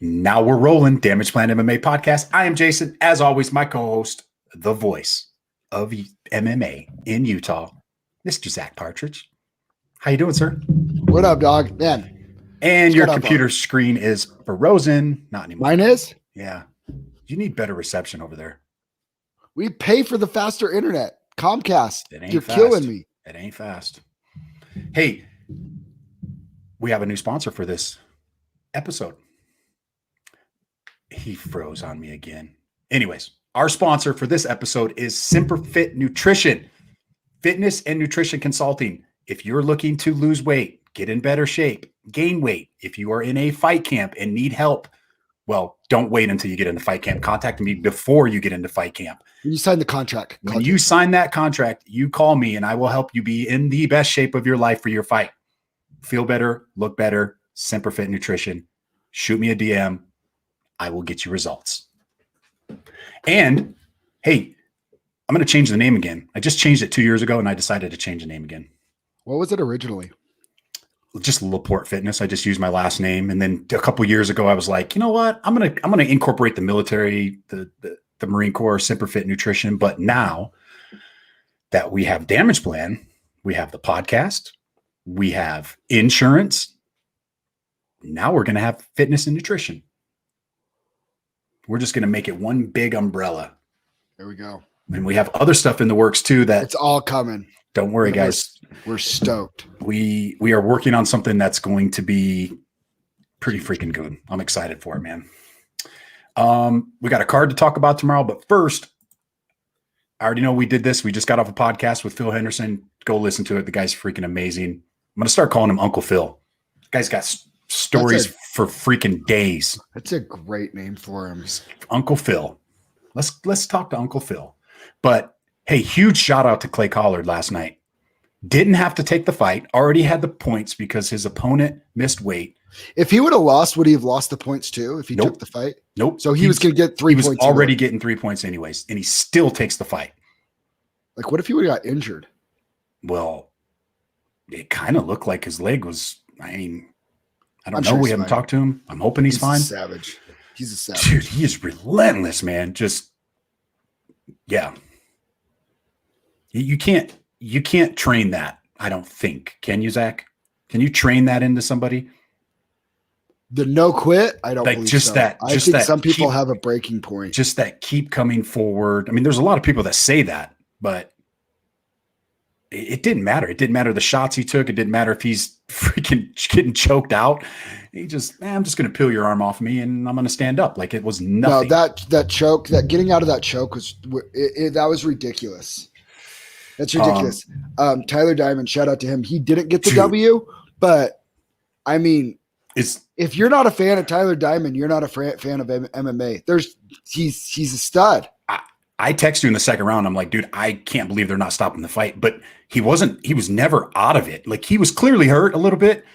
Now we're rolling. Damage Plan MMA podcast. I am Jason. As always, my co-host, the voice of MMA in Utah, Mr. Zack Partridge. How you doing, sir? What up, dog? Man. And your computer screen is frozen. Not anymore. Mine is? Yeah. You need better reception over there. We pay for the faster internet. Comcast. You're fast. Killing me. It ain't fast. Hey, we have a new sponsor for this episode. He froze on me again. Anyways, our sponsor for this episode is Simperfit Nutrition, fitness and nutrition consulting. If you're looking to lose weight, get in better shape, gain weight, if you are in a fight camp and need help, well, don't wait until you get into fight camp. Contact me before you get into fight camp. When you sign the contract. When you sign that contract, you call me and I will help you be in the best shape of your life for your fight. Feel better, look better, Simperfit Nutrition. Shoot me a DM. I will get you results. And hey, I'm going to change the name again. I just changed it 2 years ago and I decided to change the name again. What was it originally? Just Laporte Fitness. I just used my last name. And then a couple years ago, I was like, you know what? I'm going to incorporate the military, the Marine Corps, Simperfit Nutrition. But now that we have Damage Plan, we have the podcast, we have insurance. Now we're going to have fitness and nutrition. We're just going to make it one big umbrella. There we go. And we have other stuff in the works too. That it's all coming. Don't worry, guys. We're stoked. We are working on something that's going to be pretty freaking good. I'm excited for it, man. We got a card to talk about tomorrow, but first, I already know we did this. We just got off a podcast with Phil Henderson. Go listen to it. The guy's freaking amazing. I'm going to start calling him Uncle Phil. The guy's got stories for freaking days. That's a great name for him. Uncle Phil. Let's talk to Uncle Phil. But hey, huge shout out to Clay Collard last night. Didn't have to take the fight. Already had the points because his opponent missed weight. If he would have lost, would he have lost the points too if he took the fight? Nope. So he was going to get 3 points. He was already getting 3 points anyways, and he still takes the fight. Like, what if he would have got injured? Well, it kind of looked like his leg was, I don't know. Sure We haven't talked to him. I'm hoping he's fine. Savage. He's a savage. Dude, he is relentless, man. Just, yeah. You can't train that, I don't think. Can you, Zach? Can you train that into somebody? The no quit? I don't believe just so. that. I think some people have a breaking point. Just that keep coming forward. I mean, there's a lot of people that say that, but it didn't matter. It didn't matter the shots he took. It didn't matter if he's freaking getting choked out. He just, I'm just going to peel your arm off me and I'm going to stand up. Like it was nothing. No, that choke, that getting out of that choke that was ridiculous. That's ridiculous. Tyler Diamond, shout out to him. He didn't get the W, but I mean, if you're not a fan of Tyler Diamond, you're not a fan of MMA. He's a stud. I text you in the second round. I'm like, dude, I can't believe they're not stopping the fight. But he was never out of it. Like he was clearly hurt a little bit.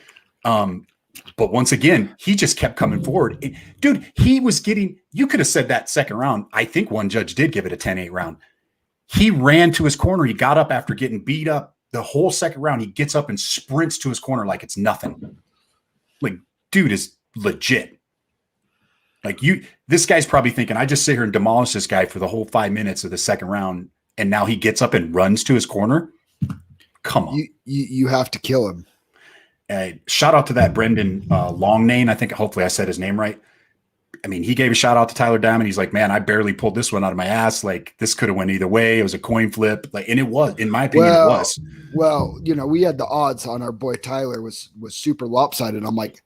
But once again, he just kept coming forward. Dude, you could have said that second round. I think one judge did give it a 10-8 round. He ran to his corner. He got up after getting beat up the whole second round. He gets up and sprints to his corner like it's nothing. Like, dude is legit. Like this guy's probably thinking, I just sit here and demolish this guy for the whole 5 minutes of the second round. And now he gets up and runs to his corner. Come on. You have to kill him. Shout out to that Brendan Longnane. I think hopefully I said his name right. I mean, he gave a shout out to Tyler Diamond. He's like, man, I barely pulled this one out of my ass. Like this could have went either way. It was a coin flip. Like, and it was, in my opinion, it was. Well, we had the odds on our boy Tyler was super lopsided. I'm like,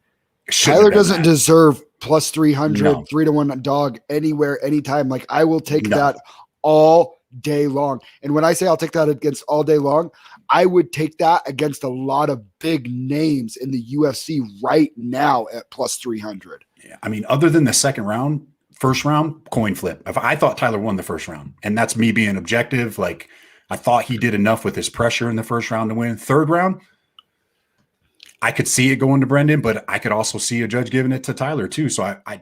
Tyler doesn't deserve plus 300, 3-1 dog anywhere, anytime. Like I will take that all day long. And when I say I'll take that against all day long, I would take that against a lot of big names in the UFC right now at plus 300. Yeah. I mean, other than the first round, coin flip. I thought Tyler won the first round, and that's me being objective. Like I thought he did enough with his pressure in the first round to win. Third round, I could see it going to Brendan, but I could also see a judge giving it to Tyler too. So I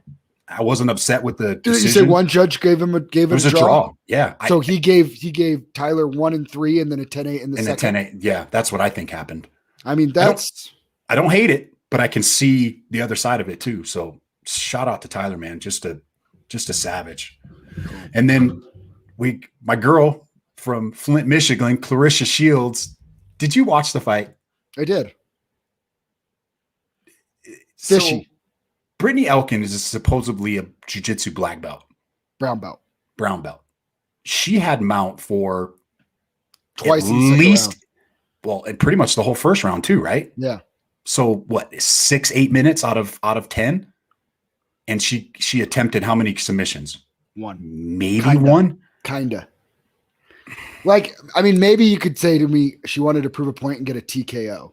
wasn't upset with the decision. You say one judge gave him a draw? Yeah. So he gave Tyler 1 and 3 and then a 10-8 in the second. And a 10-8. Yeah, that's what I think happened. I mean, I don't hate it, but I can see the other side of it too. So shout out to Tyler, man. Just a savage. And then my girl from Flint, Michigan, Clarissa Shields. Did you watch the fight? I did. Fishy. So, Brittany Elkins is supposedly a jiu-jitsu black belt. Brown belt. She had Mount for twice at least, well, and pretty much the whole first round too, right? Yeah. So what, 6-8 minutes out of 10? And she attempted how many submissions? One. Maybe one? Kinda. Like, I mean, maybe you could say to me she wanted to prove a point and get a TKO.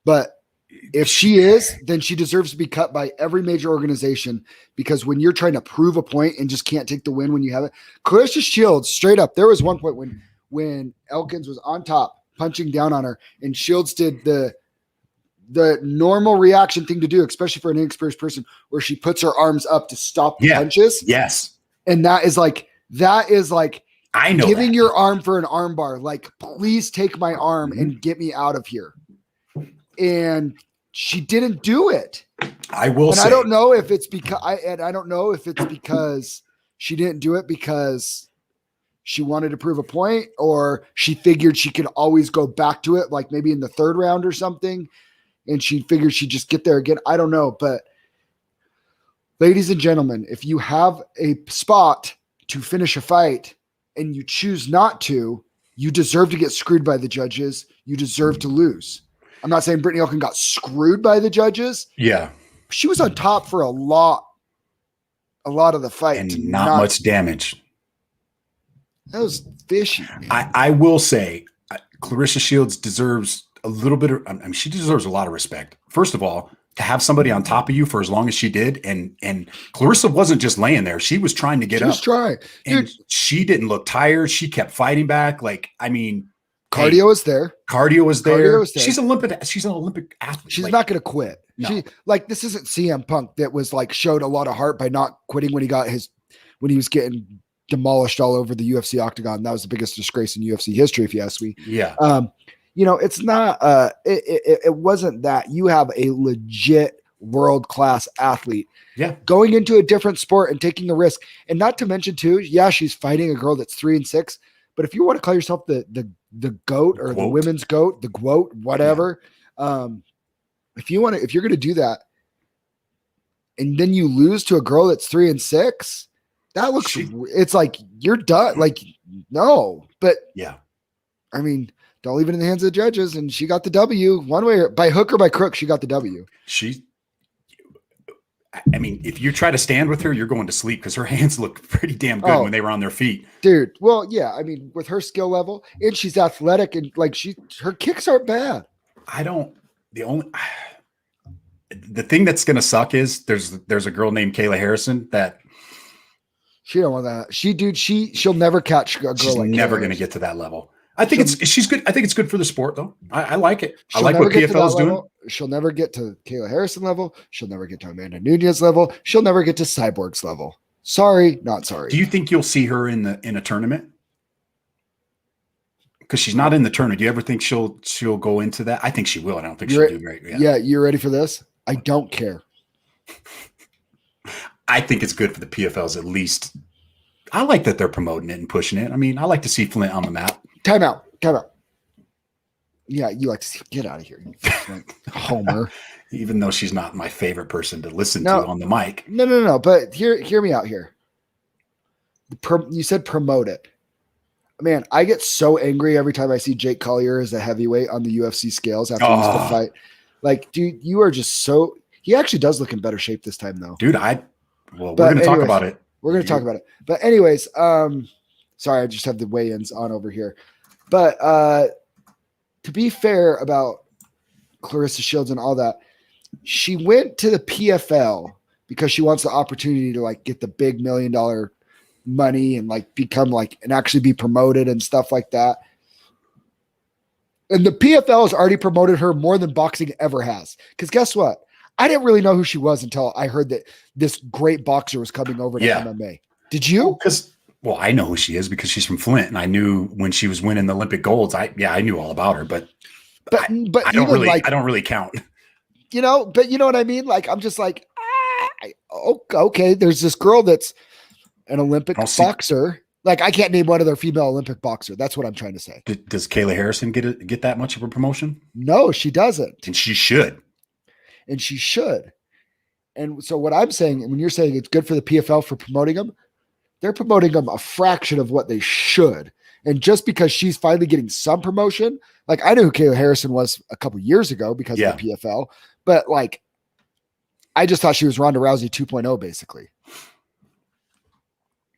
But if she is, then she deserves to be cut by every major organization, because when you're trying to prove a point and just can't take the win when you have it. Clarissa Shields, straight up, there was one point when Elkins was on top, punching down on her, and Shields did the normal reaction thing to do, especially for an inexperienced person, where she puts her arms up to stop the punches. Yes. And that is like I know giving your arm for an arm bar. Like, please take my arm and get me out of here. And she didn't do it. I will say, I don't know if it's because she didn't do it because she wanted to prove a point, or she figured she could always go back to it, like maybe in the third round or something, and she figured she'd just get there again. I don't know. But ladies and gentlemen, if you have a spot to finish a fight and you choose not to, you deserve to get screwed by the judges. You deserve to lose. I'm not saying Brittany Elkin got screwed by the judges. Yeah. She was on top for a lot of the fight. And not much damage. That was fishy. I will say Clarissa Shields deserves a little bit of, I mean, she deserves a lot of respect. First of all, to have somebody on top of you for as long as she did. And Clarissa wasn't just laying there. She was trying to get up. She was trying. And she didn't look tired. She kept fighting back. Like, I mean, cardio was there. Cardio was there. She's an Olympic athlete. She's not going to quit. No. This isn't CM Punk that was like showed a lot of heart by not quitting when he was getting demolished all over the UFC octagon. That was the biggest disgrace in UFC history, if you ask me. Yeah. It's not, it wasn't that. You have a legit world-class athlete going into a different sport and taking a risk. And not to mention too, she's fighting a girl that's 3-6, but if you want to call yourself the GOAT or the women's GOAT, the GWOAT, whatever, if you're going to do that and then you lose to a girl that's 3-6, that looks, it's like you're done. Like, no, but I mean, don't leave it in the hands of the judges. And she got the W one way, by hook or by crook. She got the W. I mean, if you try to stand with her, you're going to sleep because her hands look pretty damn good when they were on their feet. Dude. Well, yeah. I mean, with her skill level, and she's athletic, and like her kicks aren't bad. The thing that's going to suck is there's a girl named Kayla Harrison that she don't want that. She'll never catch a girl. She's like never going to get to that level. I think she's good. I think it's good for the sport though. I like it. I like what PFL is doing. She'll never get to Kayla Harrison level. She'll never get to Amanda Nunez level. She'll never get to Cyborg's level. Sorry, not sorry. Do you think you'll see her in a tournament? Because she's not in the tournament. Do you ever think she'll go into that? I think she will. I don't think she'll do great. Yeah, you're ready for this? I don't care. I think it's good for the PFLs at least. I like that they're promoting it and pushing it. I mean, I like to see Flint on the map. Time out. Yeah, you like to see. Get out of here, Homer. Even though she's not my favorite person to listen to on the mic. No. But hear me out here. You said promote it. Man, I get so angry every time I see Jake Collier as a heavyweight on the UFC scales after he used to fight. Like, dude, you are just so. He actually does look in better shape this time, though. Dude, we're going to talk about it. We're going to talk about it. But anyways, sorry, I just have the weigh-ins on over here. But to be fair about Clarissa Shields and all that, she went to the PFL because she wants the opportunity to like get the big $1 million money and like become like and actually be promoted and stuff like that. And the PFL has already promoted her more than boxing ever has. Because guess what? I didn't really know who she was until I heard that this great boxer was coming over to MMA. Did you? Well, I know who she is because she's from Flint, and I knew when she was winning the Olympic golds. I knew all about her, but I don't really count. But you know what I mean? Like, I'm just like, Okay, there's this girl that's an Olympic boxer. Like, I can't name one other female Olympic boxer. That's what I'm trying to say. Does Kayla Harrison get that much of a promotion? No, she doesn't. And she should. And so what I'm saying, when you're saying it's good for the PFL for promoting them, they're promoting them a fraction of what they should. And just because she's finally getting some promotion, like, I knew who Kayla Harrison was a couple years ago because of the PFL, but like, I just thought she was Ronda Rousey 2.0, basically.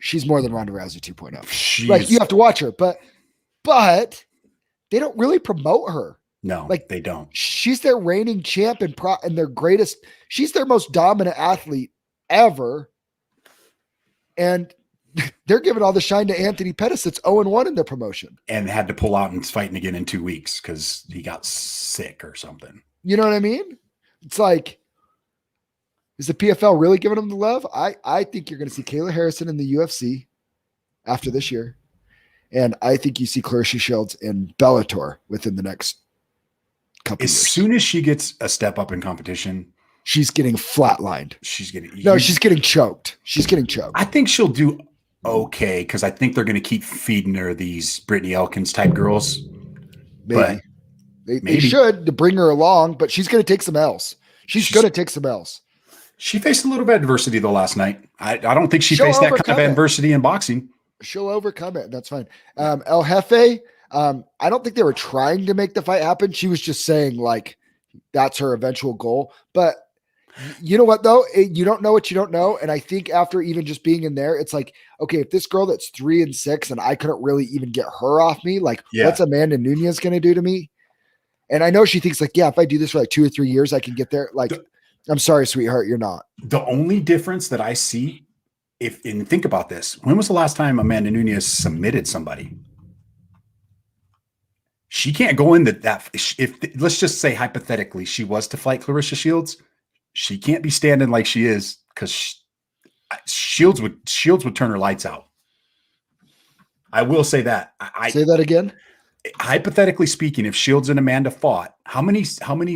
She's more than Ronda Rousey 2.0. Like, you have to watch her, but they don't really promote her. No, like, they don't. She's their reigning champ and their greatest. She's their most dominant athlete ever. And they're giving all the shine to Anthony Pettis. That's 0-1 in their promotion. And had to pull out and is fighting again in 2 weeks because he got sick or something. You know what I mean? It's like, is the PFL really giving them the love? I think you're going to see Kayla Harrison in the UFC after this year. And I think you see Clarissa Shields in Bellator within the next couple years. As soon as she gets a step up in competition, she's getting flatlined. She's getting choked. She's getting choked. I think she'll do okay because I think they're going to keep feeding her these Brittany Elkins type girls. Maybe. They should to bring her along, but she's going to take some L's. She's going to take some L's. She faced a little bit of adversity though last night. I don't think she faced that kind of adversity in boxing. She'll overcome it. That's fine. El Jefe, I don't think they were trying to make the fight happen. She was just saying like that's her eventual goal. But you know what though? You don't know what you don't know. And I think after even just being in there, it's like, okay, if this girl that's 3-6 and I couldn't really even get her off me, like what's Amanda Nunes going to do to me? And I know she thinks like, yeah, if I do this for like 2 or 3 years, I can get there. Like, I'm sorry, sweetheart, you're not. The only difference that I see, and think about this, when was the last time Amanda Nunes submitted somebody? She can't go in that if let's just say hypothetically she was to fight Clarissa Shields, she can't be standing like she is because Shields would turn her lights out. I will say that. Say that again. Hypothetically speaking, if Shields and Amanda fought, how many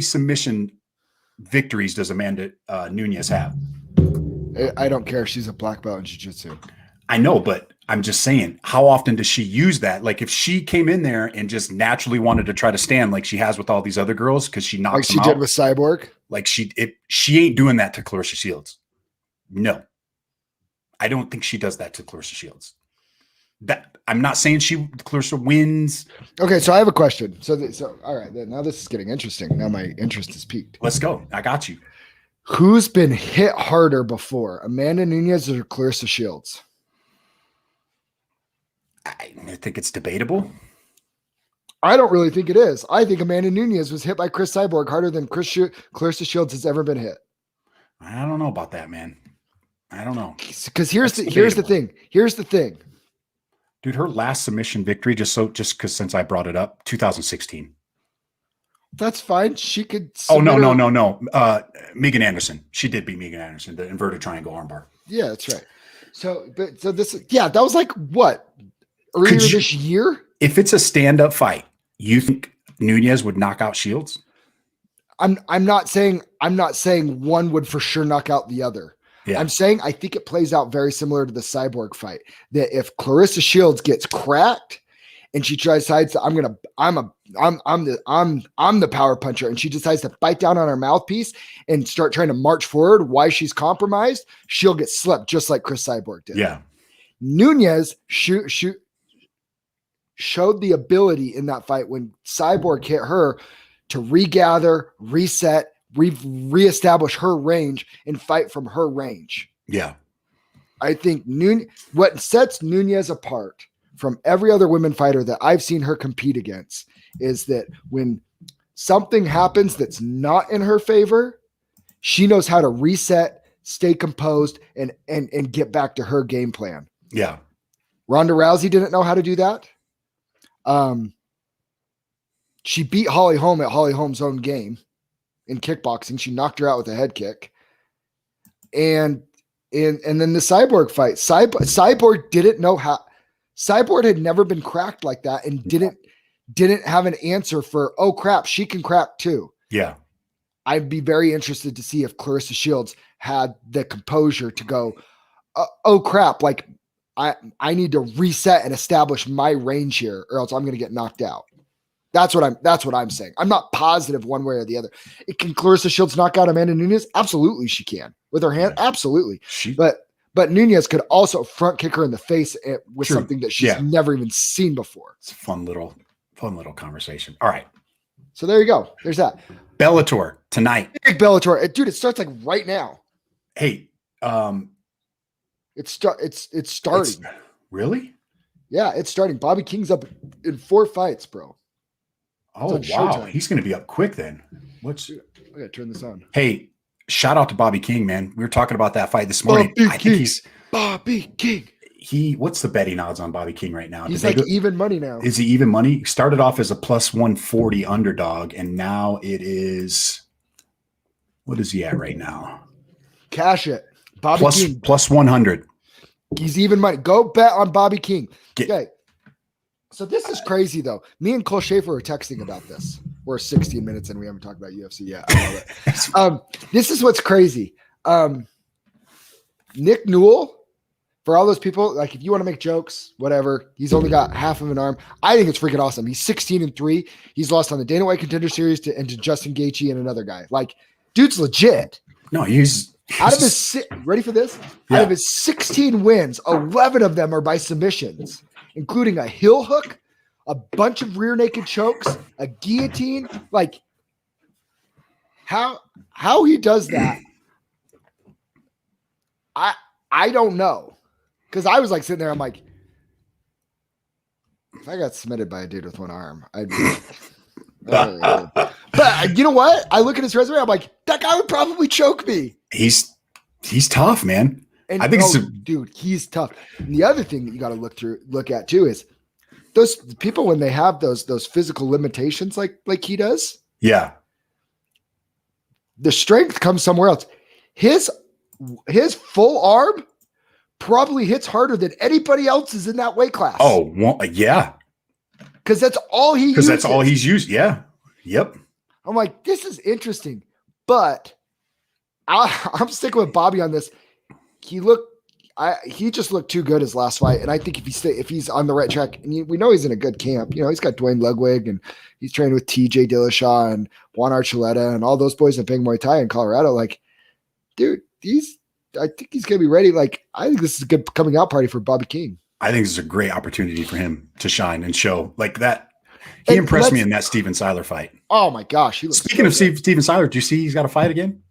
submission victories does Amanda Nunes have? I don't care. She's a black belt in jiu-jitsu. I know, but I'm just saying, how often does she use that? Like if she came in there and just naturally wanted to try to stand like she has with all these other girls because she knocks them out. Like she did with Cyborg? Like she ain't doing that to Clarissa Shields. No. I don't think she does that to Clarissa Shields. That I'm not saying Clarissa wins. Okay, so I have a question. So all right, then now this is getting interesting. Now my interest is piqued. Let's go. I got you. Who's been hit harder before, Amanda Nunes or Clarissa Shields? I think it's debatable. I don't really think it is. I think Amanda Nunes was hit by Chris Cyborg harder than Clarissa Shields has ever been hit. I don't know about that, man. I don't know. Because here's the thing. Here's the thing. Dude, her last submission victory, just because since I brought it up, 2016. That's fine. She could. Oh, no. Megan Anderson. She did beat Megan Anderson, the inverted triangle armbar. Yeah, that's right. So that was like what? Earlier this year? If it's a stand-up fight, you think Nunes would knock out Shields? I'm not saying one would for sure knock out the other. Yeah. I'm saying I think it plays out very similar to the Cyborg fight. That if Clarissa Shields gets cracked and she decides I'm the power puncher and she decides to bite down on her mouthpiece and start trying to march forward while she's compromised, she'll get slipped just like Chris Cyborg did. Yeah. Nunes showed the ability in that fight when Cyborg hit her to regather, reset, reestablish her range and fight from her range. Yeah. I think what sets Nunes apart from every other women fighter that I've seen her compete against is that when something happens that's not in her favor, she knows how to reset, stay composed, and get back to her game plan. Yeah. Ronda Rousey didn't know how to do that. She beat Holly Holm at Holly Holm's own game in kickboxing. She knocked her out with a head kick. And then the Cyborg fight, Cyborg didn't know how. Cyborg had never been cracked like that and didn't have an answer for, oh crap, she can crack too. Yeah. I'd be very interested to see if Clarissa Shields had the composure to go, oh crap, like I need to reset and establish my range here, or else I'm going to get knocked out. That's what I'm saying. I'm not positive one way or the other. Can Clarissa Shields knock out Amanda Nunes? Absolutely, she can with her hand. Absolutely, but Nunes could also front kick her in the face with something that she's never even seen before. It's a fun little conversation. All right, so there you go. There's that. Bellator tonight. Big Bellator, dude. It starts like right now. Hey, it's starting. Really? Yeah, it's starting. Bobby King's up in 4 fights, bro. Oh, wow. Showtime. He's going to be up quick then. I got to turn this on. Hey, shout out to Bobby King, man. We were talking about that fight this morning. Bobby King. What's the betting odds on Bobby King right now? He's like even money now. Is he even money? He started off as a plus 140 underdog, and now it is, what is he at right now? Cash it. Bobby King. Plus 100. He's even money. Go bet on Bobby King. Okay. So this is crazy, though. Me and Cole Schaefer are texting about this. We're 16 minutes and we haven't talked about UFC yet. I love it. This is what's crazy. Nick Newell, for all those people, like if you want to make jokes, whatever, he's only got half of an arm. I think it's freaking awesome. He's 16-3. He's lost on the Dana White Contender Series to Justin Gaethje and another guy. Like, dude's legit. No, he's out of his ready for this? Yeah. Out of his 16 wins, 11 of them are by submissions, including a heel hook, a bunch of rear naked chokes, a guillotine. Like how he does that, I don't know. Because I was like sitting there, I'm like, if I got submitted by a dude with one arm, I'd be but you know what? I look at his resume, I'm like, that guy would probably choke me. He's tough, man. And I think dude, he's tough. And the other thing that you got to look at too is those people when they have those physical limitations like he does. Yeah. The strength comes somewhere else. His full arm probably hits harder than anybody else's in that weight class. Oh, well, yeah. Because that's all he uses. Because that's all he's used. Yeah. Yep. I'm like, this is interesting. But I'm sticking with Bobby on this. He just looked too good his last fight. And I think if he's on the right track, and we know he's in a good camp, you know, he's got Dwayne Ludwig and he's training with TJ Dillashaw and Juan Archuleta and all those boys in Big Muay Thai in Colorado. Like, dude, I think he's going to be ready. Like, I think this is a good coming out party for Bobby King. I think this is a great opportunity for him to shine and show like that. He impressed me in that Steven Siler fight. Oh my gosh. Speaking of Steven Siler, do you see he's got a fight again?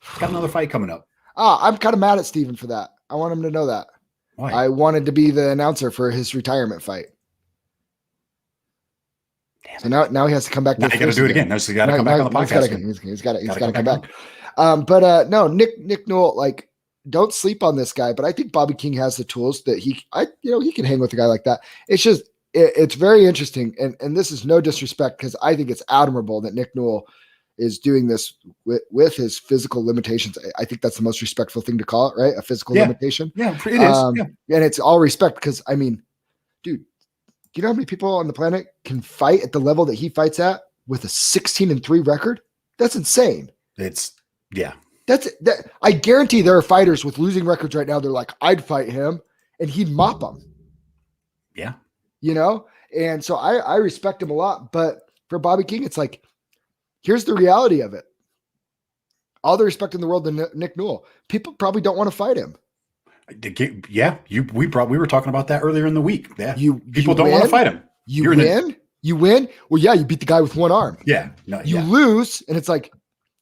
He's got another fight coming up. I'm kind of mad at Steven for that. I want him to know that. Why? I wanted to be the announcer for his retirement fight. So now he has to come back. Now you got to do it again. He's got to come back on the podcast. He's got to come back. No, Nick Newell, like, don't sleep on this guy. But I think Bobby King has the tools that he can hang with a guy like that. It's just it's very interesting, and this is no disrespect because I think it's admirable that Nick Newell is doing this with his physical limitations. I think that's the most respectful thing to call it, right? A physical limitation. Yeah, it is. And it's all respect because, I mean, dude, you know how many people on the planet can fight at the level that he fights at with a 16-3 record? That's insane. I guarantee there are fighters with losing records right now. They're like, I'd fight him and he'd mop them. Yeah. You know? And so I respect him a lot, but for Bobby King, it's like, here's the reality of it. All the respect in the world to Nick Newell. People probably don't want to fight him. Yeah, we were talking about that earlier in the week. Yeah, people don't want to fight him. You win. Well, yeah, you beat the guy with one arm. Yeah, you lose, and it's like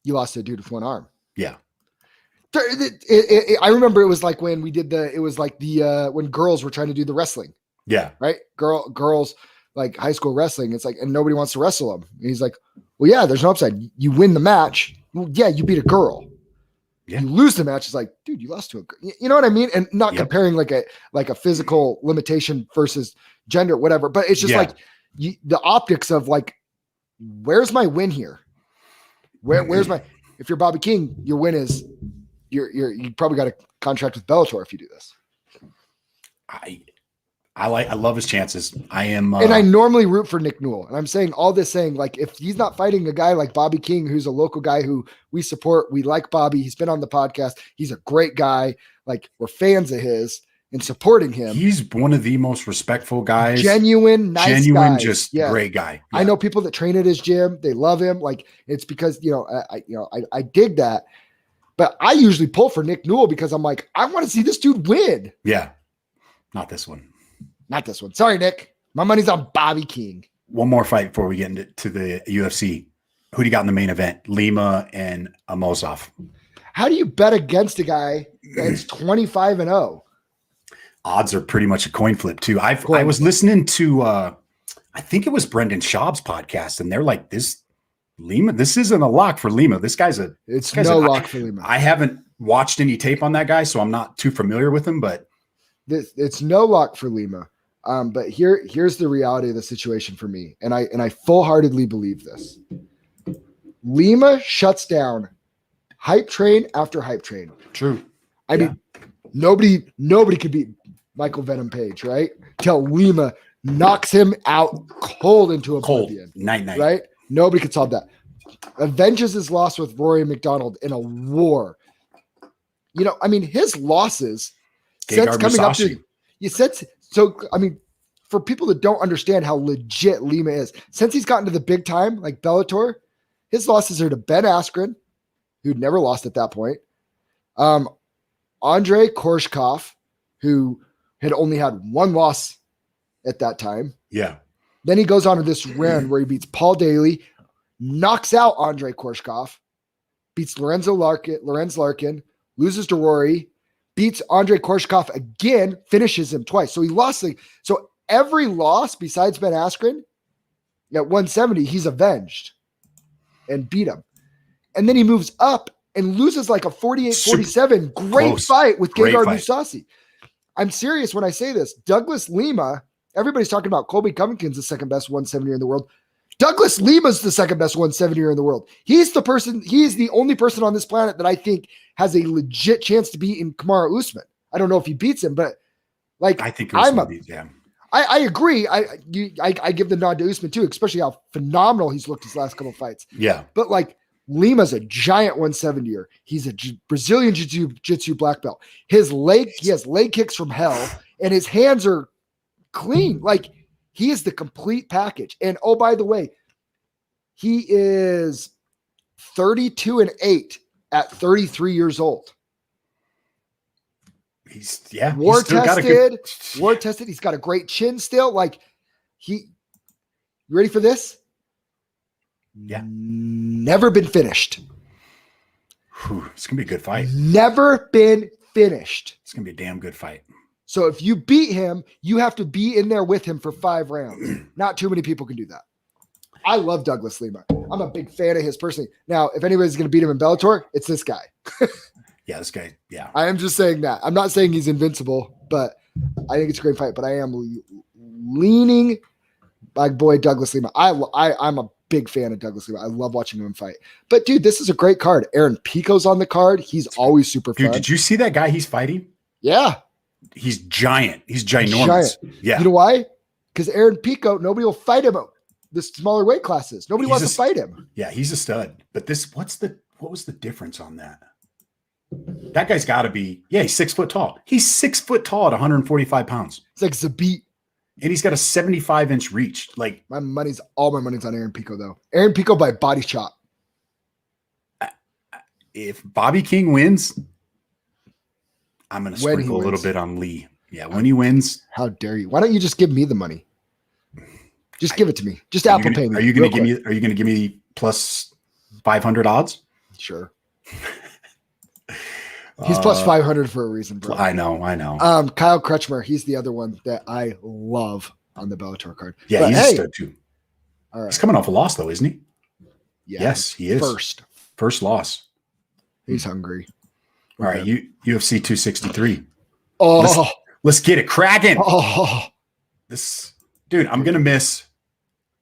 you lost to a dude with one arm. Yeah. I remember it was like when we did when girls were trying to do the wrestling. Yeah. Right. Girls like high school wrestling. It's like, and nobody wants to wrestle them. And he's like, well, yeah, there's no upside. You win the match. Well, yeah, you beat a girl. Yeah. You lose the match. It's like, dude, you lost to a girl. You know what I mean? And not comparing like a physical limitation versus gender, whatever. But it's just like the optics of like, where's my win here? Where's my? If you're Bobby King, your win is you probably got a contract with Bellator if you do this. I love his chances. I am, and I normally root for Nick Newell. And I'm saying all this saying, like, if he's not fighting a guy like Bobby King, who's a local guy who we support, we like Bobby. He's been on the podcast. He's a great guy. Like, we're fans of his and supporting him. He's one of the most respectful guys. Genuine, nice guy. Just great guy. Yeah. I know people that train at his gym. They love him. Like, it's because, I dig that. But I usually pull for Nick Newell because I'm like, I want to see this dude win. Yeah. Not this one. Not this one. Sorry, Nick. My money's on Bobby King. One more fight before we get into the UFC. Who do you got in the main event? Lima and Amosov. How do you bet against a guy that's 25-0? Odds are pretty much a coin flip too. I was listening to I think it was Brendan Schaub's podcast, and they're like, this Lima, this isn't a lock for Lima. This guy's no lock for Lima. I haven't watched any tape on that guy, so I'm not too familiar with him, but it's no lock for Lima. But here's the reality of the situation for me, and I full-heartedly believe this. Lima shuts down hype train after hype train. True. I mean, nobody could beat Michael Venom Page, right? Till Lima knocks him out cold into oblivion. Night. Right? Nobody could solve that. Avenges his loss with Rory McDonald in a war. I mean, his losses since coming up to for people that don't understand how legit Lima is, since he's gotten to the big time, like Bellator, his losses are to Ben Askren, who'd never lost at that point. Andrei Korshkov, who had only had one loss at that time. Yeah. Then he goes on to this run where he beats Paul Daly, knocks out Andrei Korshkov, beats Lorenz Larkin, loses to Rory, beats Andrei Korshkov again, finishes him twice. So he lost. So every loss besides Ben Askren at 170, he's avenged and beat him. And then he moves up and loses like a 48-47. Great fight with Gegard Mousasi. I'm serious when I say this. Douglas Lima, everybody's talking about Colby Covington's the second best 170er in the world. Douglas Lima's the second best 170er in the world. He is the only person on this planet that I think has a legit chance to beat in Kamaru Usman. I don't know if he beats him, but like, I think Usman beats him. I agree. I give the nod to Usman too, especially how phenomenal he's looked his last couple of fights. Yeah. But like, Lima's a giant 170er. He's a Brazilian jiu-jitsu black belt. He has leg kicks from hell, and his hands are clean. Like, he is the complete package. And oh, by the way, he is 32-8 at 33 years old. War tested. He's got a great chin still. Like, you ready for this? Yeah. Never been finished. It's going to be a good fight. Never been finished. It's going to be a damn good fight. So if you beat him, you have to be in there with him for 5 rounds. Not too many people can do that. I love Douglas Lima. I'm a big fan of his personally. Now, if anybody's going to beat him in Bellator, it's this guy. Yeah, this guy. Yeah. I am just saying that. I'm not saying he's invincible, but I think it's a great fight. But I am leaning my boy Douglas Lima. I'm a big fan of Douglas Lima. I love watching him fight. But dude, this is a great card. Aaron Pico's on the card. He's always super fun. Dude, did you see that guy he's fighting? Yeah. He's giant. He's ginormous. Yeah. You know why? Because Aaron Pico, nobody will fight him the smaller weight classes. Nobody wants to fight him. Yeah, he's a stud. But what was the difference on that? That guy's got to be, he's 6 foot tall. He's 6 foot tall at 145 pounds. It's like Zabit. And he's got a 75-inch reach. Like, all my money's on Aaron Pico, though. Aaron Pico by body chop. If Bobby King wins, I'm going to sprinkle a little bit on Lee. Yeah, when he wins. How dare you? Why don't you just give me the money? Just give it to me. Just Apple Pay me. Are you going to give me plus 500 odds? Sure. He's plus 500 for a reason, bro. I know. Kyle Kretschmer, he's the other one that I love on the Bellator card. Yeah, but he's a stud too. All right. He's coming off a loss though, isn't he? Yeah, yes, he is. First loss. He's hungry. All right, UFC 263. Oh, let's get it cracking. Oh, dude, I'm gonna miss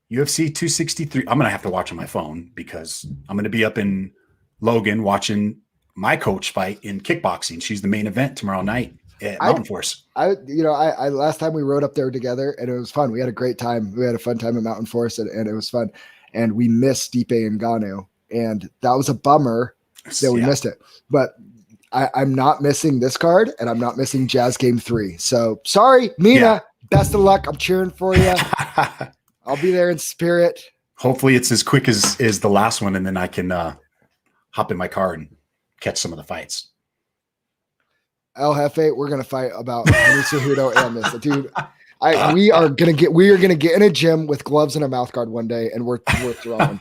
UFC 263. I'm gonna have to watch on my phone because I'm gonna be up in Logan watching my coach fight in kickboxing. She's the main event tomorrow night. at Mountain Force. I last time we rode up there together and it was fun. We had a great time. We had a fun time at Mountain Force and it was fun. And we missed Stipe Ngannou, and that was a bummer that we missed it. But I'm not missing this card, and I'm not missing Jazz Game 3. So sorry, Mina. Best of luck. I'm cheering for you. I'll be there in spirit. Hopefully it's as quick as the last one, and then I can hop in my car and catch some of the fights. El Jefe, we're gonna fight about Henry Cejudo and this dude. We are gonna get in a gym with gloves and a mouth guard one day, and we're throwing.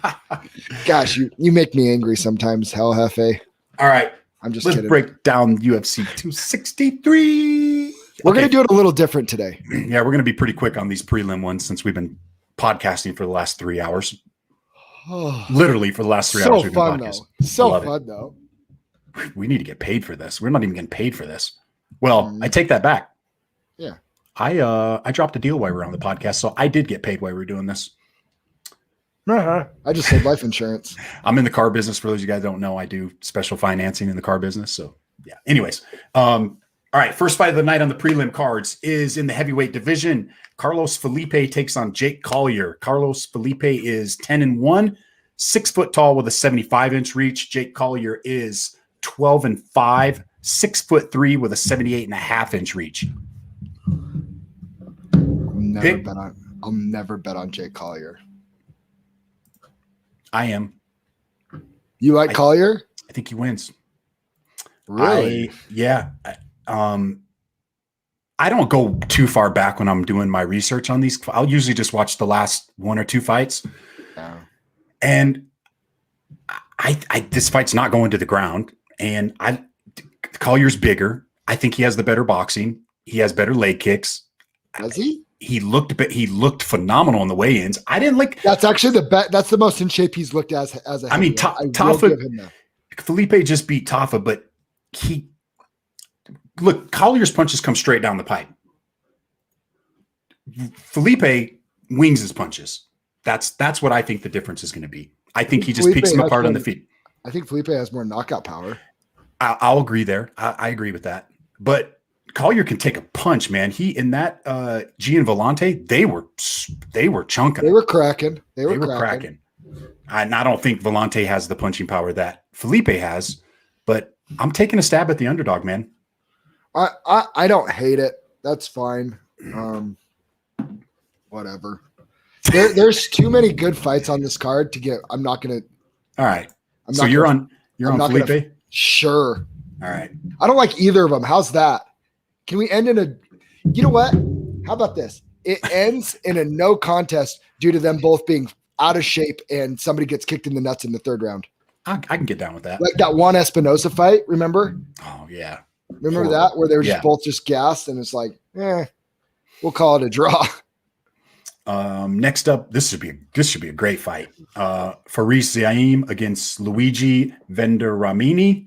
Gosh, you make me angry sometimes, El Jefe. All right, let's kidding. Break down UFC 263. We're gonna do it a little different today. Yeah, we're gonna be pretty quick on these prelim ones since we've been podcasting for the last 3 hours. Literally for the last 3 hours. So fun though. So fun though. We need to get paid for this. We're not even getting paid for this. Well, I take that back. Yeah. I dropped a deal while we were on the podcast, so I did get paid while we were doing this. I just sold life insurance. I'm in the car business. For those of you guys who don't know, I do special financing in the car business. So yeah. Anyways, all right. First fight of the night on the prelim cards is in the heavyweight division. Carlos Felipe takes on Jake Collier. Carlos Felipe is 10-1, 6 foot tall with a 75-inch reach. Jake Collier is 12-5, 6'3" with a 78.5-inch reach. I'll never bet on Jake Collier. I am. You like Collier? I think he wins. Really? I don't go too far back when I'm doing my research on these. I'll usually just watch the last 1 or 2 fights. Yeah. And this fight's not going to the ground. And Collier's bigger. I think he has the better boxing. He has better leg kicks. Does he? He looked phenomenal in the weigh-ins. I didn't like. That's actually that's the most in shape he's looked as a. I mean, Tafa. Felipe just beat Tafa, but Collier's punches come straight down the pipe. Felipe wings his punches. That's what I think the difference is going to be. I think he just picks him apart on the feet. I think Felipe has more knockout power. I'll agree there. I agree with that. But Collier can take a punch, man. He in that Gian Vellante, they were chunking. They were cracking. They were cracking. And I don't think Vellante has the punching power that Felipe has, but I'm taking a stab at the underdog, man. I don't hate it. That's fine. Whatever. There's too many good fights on this card to get. I'm not gonna. All right. So you're on Felipe? Sure. All right. I don't like either of them. How's that? Can we end in a, you know what? How about this? It ends in a no contest due to them both being out of shape and somebody gets kicked in the nuts in the 3rd round. I can get down with that. Like that Juan Espinosa fight, remember? Oh, yeah. Remember that? Where they were just both just gassed and it's like, we'll call it a draw. Next up, this should be a great fight. Faris Zaim against Luigi Vendoramini.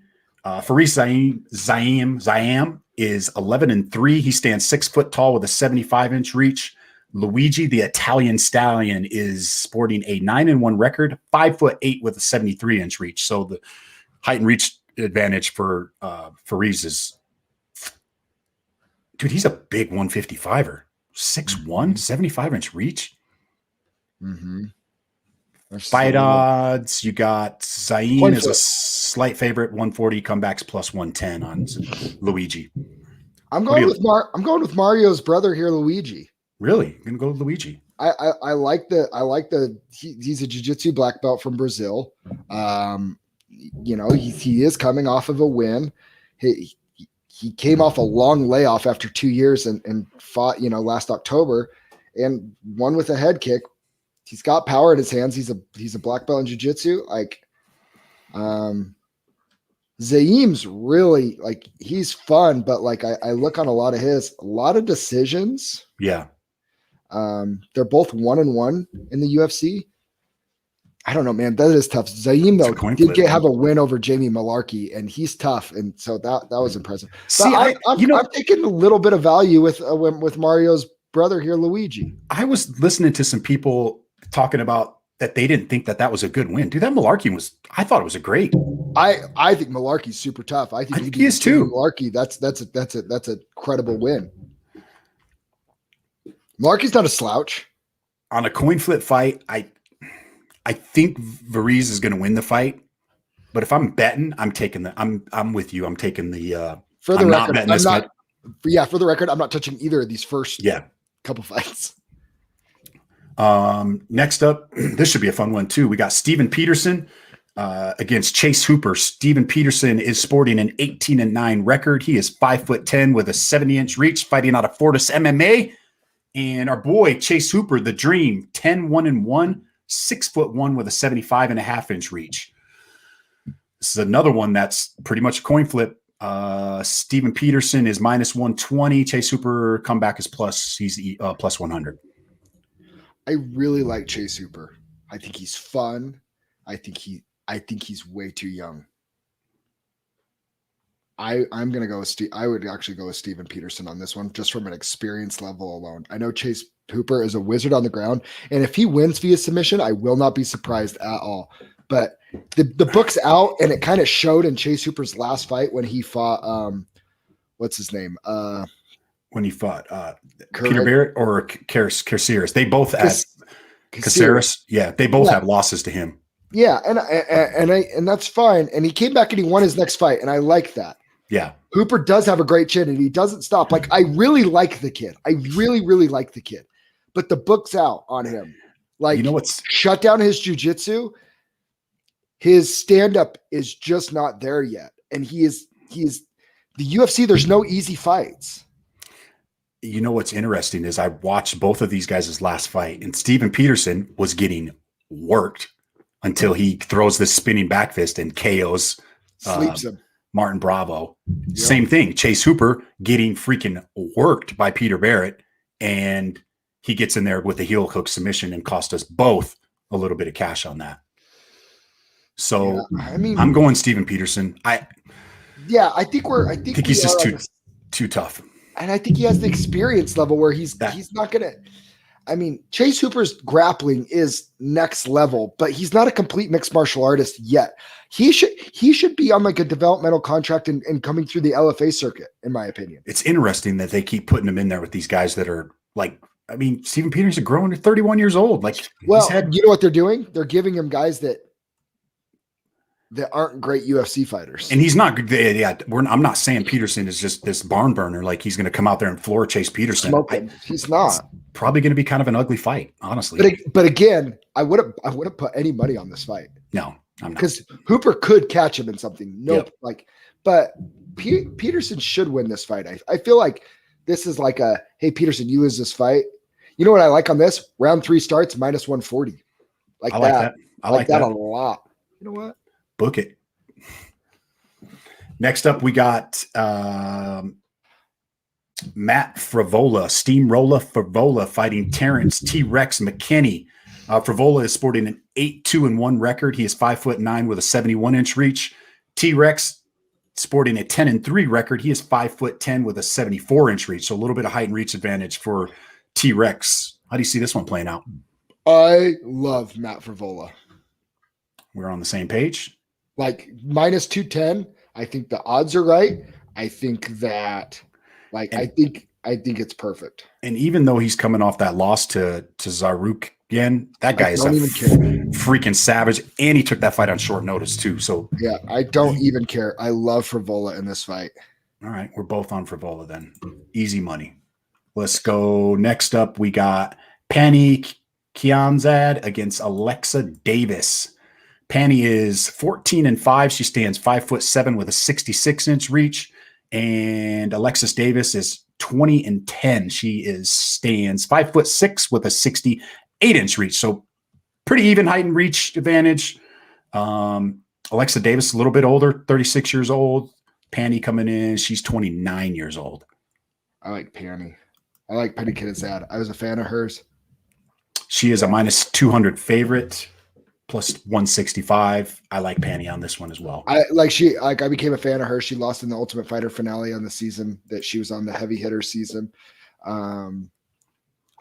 Faris Zaim is 11-3. He stands 6 foot tall with a 75-inch reach. Luigi, the Italian stallion, is sporting a 9-1 record, 5'8" with a 73-inch reach. So the height and reach advantage for Faris is, dude, he's a big 155er. 6'1", 75-inch reach. Mm-hmm. Fight odds, you got Zayn as a slight favorite, 140, comebacks plus 110 on Luigi. I'm going with Mario's brother here, Luigi. Really? You're gonna go with Luigi? I like he's a jiu-jitsu black belt from Brazil. He is coming off of a win. He came off a long layoff after 2 years and fought, last October and won with a head kick. He's got power in his hands. He's a black belt in jiu-jitsu. Zaim's really he's fun, but I look on a lot of decisions. Yeah. They're both 1-1 in the UFC. I don't know, man. That is tough. Zaim though did have a win over Jamie Malarkey, and he's tough, and so that was impressive. See, I'm taking a little bit of value with Mario's brother here, Luigi. I was listening to some people talking about that they didn't think that was a good win. Dude, that Malarkey I thought it was a great I think Malarkey's super tough. I think he is too. Malarkey, that's a credible win. Malarkey's not a slouch. On a coin flip fight, I think Varize is going to win the fight. But if I'm betting, I'm taking I'm with you. I'm taking the for the record, I'm not. fight. Yeah, for the record, I'm not touching either of these first couple fights. Next up, this should be a fun one too. We got Steven Peterson against Chase Hooper. Steven Peterson is sporting an 18-9 record. He is 5'10" with a 70-inch reach, fighting out of Fortis MMA. And our boy Chase Hooper, the Dream, 10-1-1, 6'1" with a 75.5-inch reach. This is another one that's pretty much a coin flip. Steven Peterson is -120. Chase Hooper comeback is plus. He's plus 100. I really like Chase Hooper. I think he's fun. I think he's way too young. I'm gonna go with Steve. I would actually go with Steven Peterson on this one, just from an experience level alone. I know Chase Hooper is a wizard on the ground, and if he wins via submission, I will not be surprised at all. But the book's out, and it kind of showed in Chase Hooper's last fight when he fought what's his name? When he fought Peter Barrett or Caceres. They both had Caceres. Yeah, they both have losses to him. Yeah, and that's fine. And he came back and he won his next fight, and I like that. Yeah. Hooper does have a great chin, and he doesn't stop. Like, I really like the kid. I really, really like the kid. But the book's out on him. Like, you know what's shut down his jiu-jitsu. His stand-up is just not there yet. And he is the UFC, there's no easy fights. You know what's interesting is I watched both of these guys' last fight, and Steven Peterson was getting worked until he throws this spinning back fist and KOs sleeps him. Martin Bravo. Yep. Same thing. Chase Hooper getting freaking worked by Peter Barrett, and he gets in there with a heel hook submission and cost us both a little bit of cash on that. So I mean, I'm going Steven Peterson. I think he's just too tough. And I think he has the experience level where he's not going to. I mean, Chase Hooper's grappling is next level, but he's not a complete mixed martial artist yet. He should be on like a developmental contract and coming through the LFA circuit, in my opinion. It's interesting that they keep putting him in there with these guys that are like, I mean, Steven Peterson growing to 31 years old. Like, well, you know what they're doing? They're giving him guys that aren't great UFC fighters. And he's not good. Yeah, I'm not saying Peterson is just this barn burner. Like, he's going to come out there and floor chase Peterson. He's not. It's probably going to be kind of an ugly fight, honestly. But again, I wouldn't put any money on this fight. No, I'm not. Because Hooper could catch him in something. Nope. Yep. But Peterson should win this fight. I feel like this is like hey, Peterson, you lose this fight. You know what I like on this? Round 3 starts -140. I like that a lot. You know what? Book it. Next up, we got Matt Frivola, Steamroller Frivola, fighting Terrence T-Rex McKinney. Frivola is sporting an 8-2-1 record. He is 5'9" with a 71-inch reach. T-Rex sporting a 10-3 record. He is 5'10" with a 74-inch reach. So a little bit of height and reach advantage for T-Rex. How do you see this one playing out? I love Matt Frivola. We're on the same page. Like -210. I think the odds are right. I think that, I think it's perfect. And even though he's coming off that loss to Zaruk again, that guy is a freaking savage. And he took that fight on short notice too. So yeah, I don't even care. I love Frivola in this fight. All right, we're both on Frivola then. Easy money. Let's go. Next up, we got Pani Kianzad against Alexa Davis. Pani is 14-5. She stands 5'7" with a 66-inch reach. And Alexis Davis is 20-10. She stands 5'6" with a 68-inch reach. So pretty even height and reach advantage. Alexa Davis, a little bit older, 36 years old. Pani coming in, she's 29 years old. I like Pani. I like Pani Kianzad. I was a fan of hers. She is a -200 favorite. Plus 165. I like Pani on this one as well. I became a fan of her. She lost in the Ultimate Fighter finale on the season that she was on, the heavy hitter season.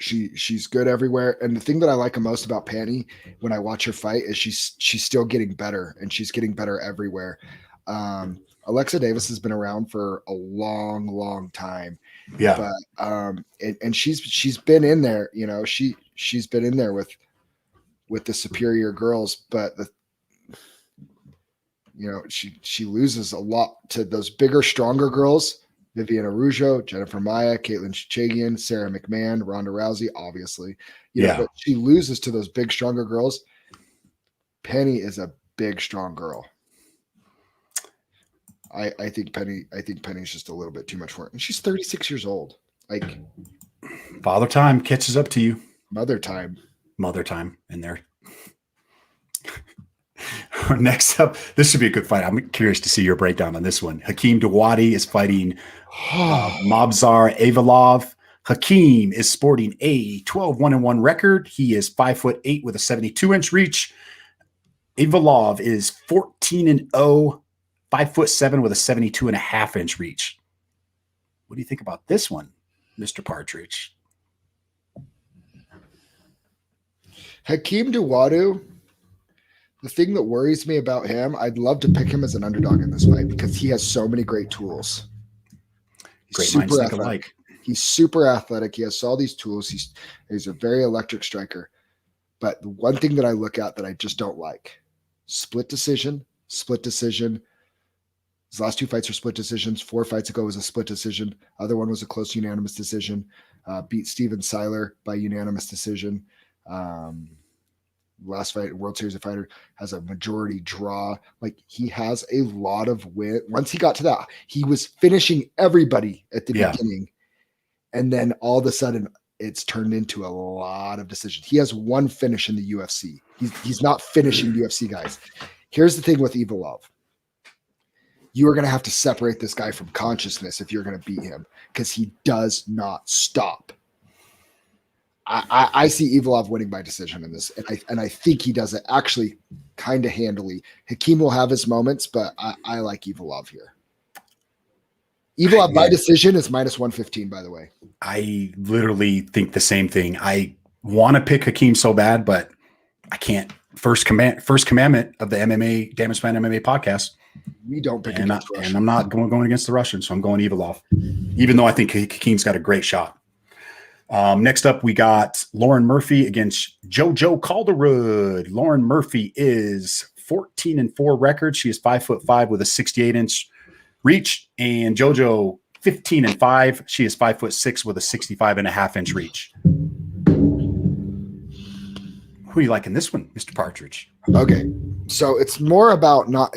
She's good everywhere. And the thing that I like the most about Penny when I watch her fight is she's still getting better, and she's getting better everywhere. Alexa Davis has been around for a long, long time. Yeah. But and she's been in there, you know, she's been in there with the superior girls, but she loses a lot to those bigger, stronger girls. Vivian Araujo, Jennifer Maia, Caitlin Chagian, Sarah McMahon, Ronda Rousey, obviously. But she loses to those big, stronger girls. Penny is a big, strong girl. I think Penny's just a little bit too much for it. And she's 36 years old. Like, father time catches up to you. Mother time in there. Next up, this should be a good fight. I'm curious to see your breakdown on this one. Hakeem Dawadi is fighting Mobzar Avalov. Hakeem is sporting a 12-1-1 record. He is 5'8" with a 72-inch reach. Avalov is 14-0, 5'7" with a 72.5-inch reach. What do you think about this one, Mr. Partridge? Hakeem Dawadi. The thing that worries me about him, I'd love to pick him as an underdog in this fight because he has so many great tools. Great minds think alike. He's super athletic. He has all these tools. He's a very electric striker. But the one thing that I look at that I just don't like, split decision. His last 2 fights are split decisions. 4 fights ago was a split decision. Other one was a close unanimous decision. Beat Steven Seiler by unanimous decision. Last fight, World Series of Fighter, has a majority draw. Like, he has a lot of win. Once he got to that, he was finishing everybody at the beginning. And then all of a sudden, it's turned into a lot of decisions. He has 1 finish in the UFC. He's not finishing UFC guys. Here's the thing with Avalov. You are going to have to separate this guy from consciousness if you're going to beat him, because he does not stop. I see Avalov winning by decision in this, and I think he does it actually kind of handily. Hakeem will have his moments, but I like Avalov here. Avalov by decision is -115, by the way. I literally think the same thing. I want to pick Hakeem so bad, but I can't. First commandment of the MMA Damage Plan MMA podcast. We don't pick against Russian. And I'm not going against the Russians, so I'm going Avalov, even though I think Hakeem's got a great shot. Next up, we got Lauren Murphy against JoJo Calderwood. Lauren Murphy is 14-4 record. She is 5'5" with a 68-inch reach, and JoJo 15-5. She is 5'6" with a 65.5-inch reach. Who are you liking this one, Mr. Partridge? Okay, so it's more about not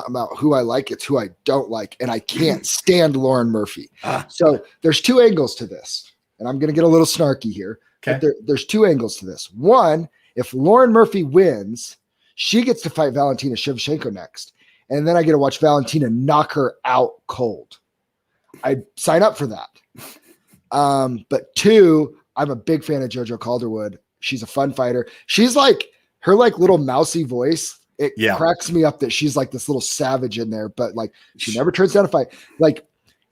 about who I like, it's who I don't like, and I can't stand Lauren Murphy. So there's 2 angles to this. And I'm going to get a little snarky here. Okay. But there's 2 angles to this. One, if Lauren Murphy wins, she gets to fight Valentina Shevchenko next. And then I get to watch Valentina knock her out cold. I'd sign up for that. But 2, I'm a big fan of JoJo Calderwood. She's a fun fighter. She's like, her like little mousy voice, it cracks me up that she's like this little savage in there, but like she never turns down a fight. Like,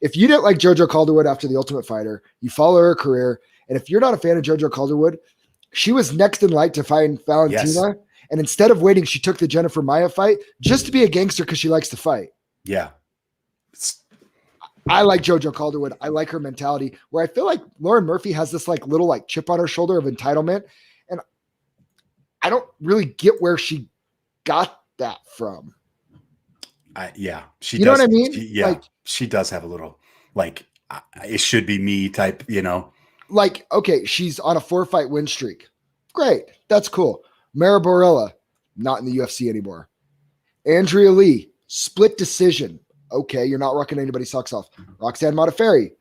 if you didn't like JoJo Calderwood after The Ultimate Fighter, you follow her career. And if you're not a fan of JoJo Calderwood, she was next in line to fight Valentina. Yes. And instead of waiting, she took the Jennifer Maia fight just to be a gangster because she likes to fight. Yeah. I like JoJo Calderwood. I like her mentality, where I feel like Lauren Murphy has this like little like chip on her shoulder of entitlement. And I don't really get where she got that from. She you does. Know what I mean? She does have a little like it should be me type, Like, okay, she's on a 4-fight win streak. Great, that's cool. Mara Borella, not in the UFC anymore. Andrea Lee, split decision. Okay, you're not rocking anybody's socks off. Roxanne Modafferi,